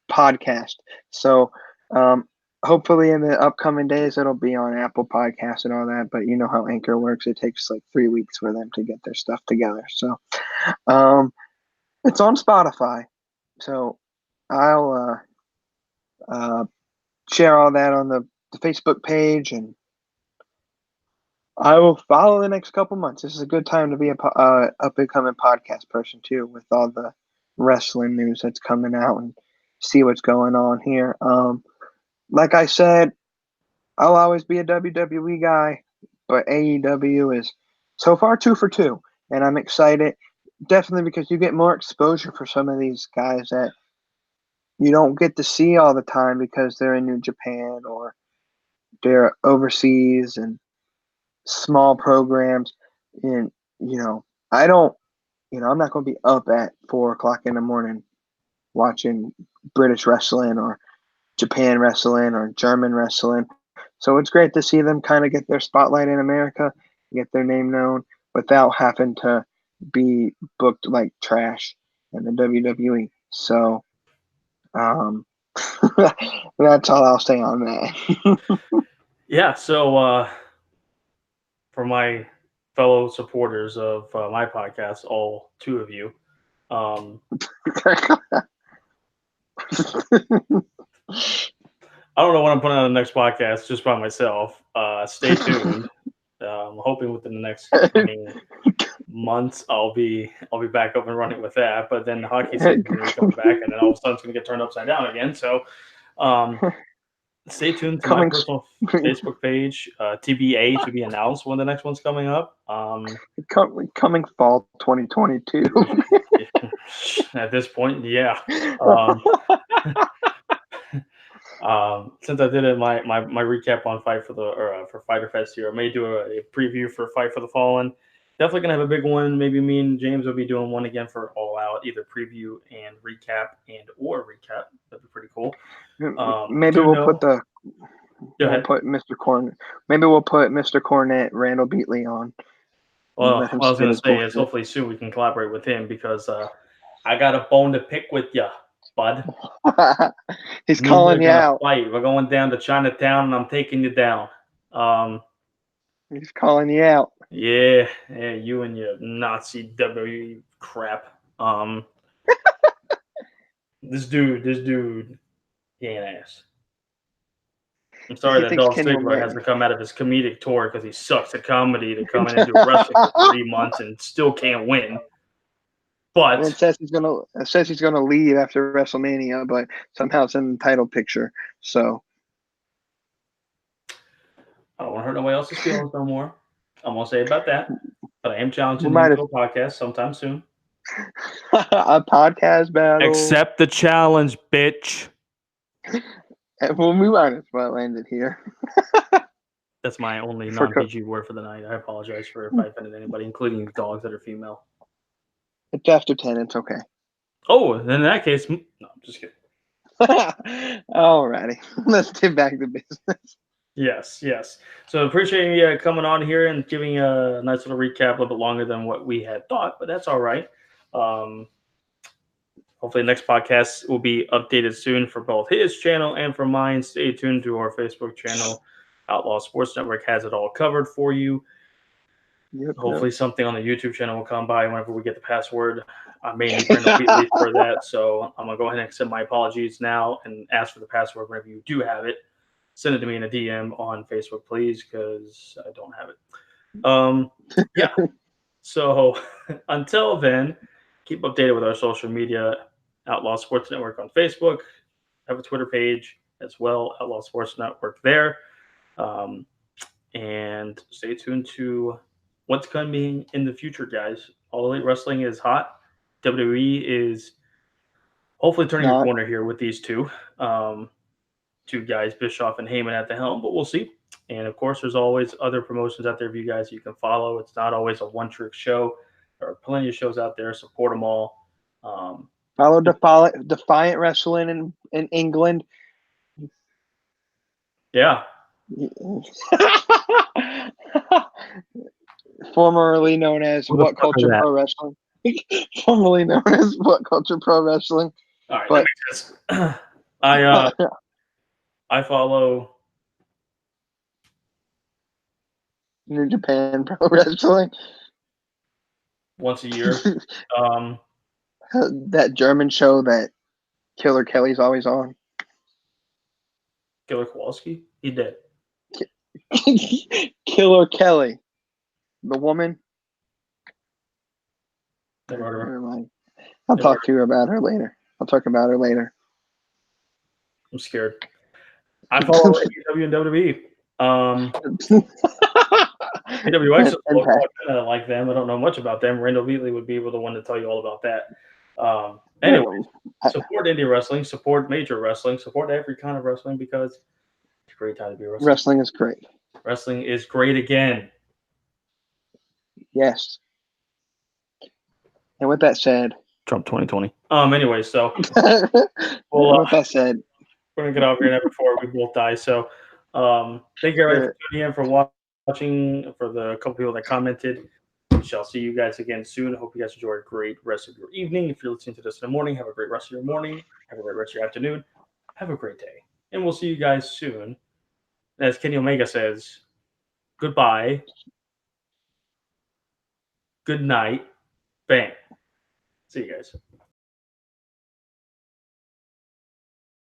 podcast. So hopefully in the upcoming days it'll be on Apple Podcasts and all that. But you know how Anchor works; it takes like 3 weeks for them to get their stuff together. So it's on Spotify. So I'll share all that on the Facebook page, and I will follow the next couple months. This is a good time to be a up-and-coming podcast person too, with all the wrestling news that's coming out and see what's going on here. Like I said, I'll always be a WWE guy, but AEW is so far 2 for 2, and I'm excited. Definitely because you get more exposure for some of these guys that you don't get to see all the time because they're in New Japan or they're overseas and small programs. And I don't. I'm not going to be up at 4 o'clock in the morning watching British wrestling or Japan wrestling or German wrestling. So it's great to see them kind of get their spotlight in America, get their name known without having to be booked like trash in the WWE. So that's all I'll say on that. Yeah. So for my fellow supporters of my podcast, all 2 of you. I don't know when I'm putting out the next podcast just by myself. Stay tuned. I'm hoping within the next coming months I'll be back up and running with that. But then the hockey season is going to be coming back, and then all of a sudden it's going to get turned upside down again. So stay tuned to my personal Facebook page, TBA, to be announced when the next one's coming up. Coming fall 2022. At this point, yeah. Since I did it, my recap on for Fyter Fest here, I may do a preview for Fight for the Fallen. Definitely gonna have a big one. Maybe me and James will be doing one again for All Out, either preview and recap recap. That'd be pretty cool. Maybe we'll put Mr. Cornette. Maybe we'll put Mr. Cornette, Randall Beatley on. Well, I was gonna say is hopefully soon we can collaborate with him because I got a bone to pick with you, bud. He's calling you out. Fight. We're going down to Chinatown, and I'm taking you down. He's calling you out. Yeah, you and your Nazi WWE crap. This dude, he ain't ass. I'm sorry that Dolph Ziggler hasn't come out of his comedic tour because he sucks at comedy to come in and do wrestling for 3 months and still can't win. But it says he's gonna leave after WrestleMania, but somehow it's in the title picture. So I don't want to hurt nobody else's feelings no more. I'm gonna say about that. But I am challenging him to a podcast sometime soon. A podcast battle. Accept the challenge, bitch. Well, we might as well end it here. That's my only non-PG word for the night. I apologize for if I offended anybody, including dogs that are female. It's after 10. It's okay. Oh, then in that case, no, I'm just kidding. Alrighty, let's get back to business. Yes. So appreciate you coming on here and giving a nice little recap, a little bit longer than what we had thought, but that's all right. Hopefully, the next podcast will be updated soon for both his channel and for mine. Stay tuned to our Facebook channel. Outlaw Sports Network has it all covered for you. Yep, Hopefully, something on the YouTube channel will come by whenever we get the password. I may need Randall Beatley for that, so I'm gonna go ahead and accept my apologies now and ask for the password whenever you do have it. Send it to me in a DM on Facebook, please, because I don't have it. Yeah. So until then, keep updated with our social media. Outlaw Sports Network on Facebook. I have a Twitter page as well, Outlaw Sports Network there. Um, and stay tuned to what's coming in the future, guys. All Elite Wrestling is hot. WWE is hopefully turning a not. corner here with these um, two guys, Bischoff and Heyman at the helm, but we'll see. And of course, there's always other promotions out there for you guys you can follow. It's not always a one trick show. There are plenty of shows out there. Support them all. Follow Defiant Wrestling in England. Yeah. Formerly known as Who the What fuck is Culture that? Pro Wrestling. Formerly known as What Culture Pro Wrestling. All right, But that makes sense. I follow New Japan Pro Wrestling. once a year. That German show that Killer Kelly's always on. Killer Kowalski, he did. Killer Kelly. The woman. Never heard of her. Never mind. I'll Never talk to you about her later. I'll talk about her later. I'm scared. I follow AEW and WWE. AWX is kind of like them. I don't know much about them. Randall Beatley would be able to one to tell you all about that. Anyways, support indie wrestling, support major wrestling, support every kind of wrestling because it's a great time to be wrestling. Wrestling is great. Wrestling is great again. Yes. And with that said, Trump 2020. Anyway, so with that said, we're gonna get off here now before we both die. So thank you everybody for tuning in, for watching, for the couple people that commented. We shall see you guys again soon. I hope you guys enjoy a great rest of your evening. If you're listening to this in the morning, have a great rest of your morning. Have a great rest of your afternoon. Have a great day. And we'll see you guys soon. As Kenny Omega says, goodbye. Good night. Bang. See you guys.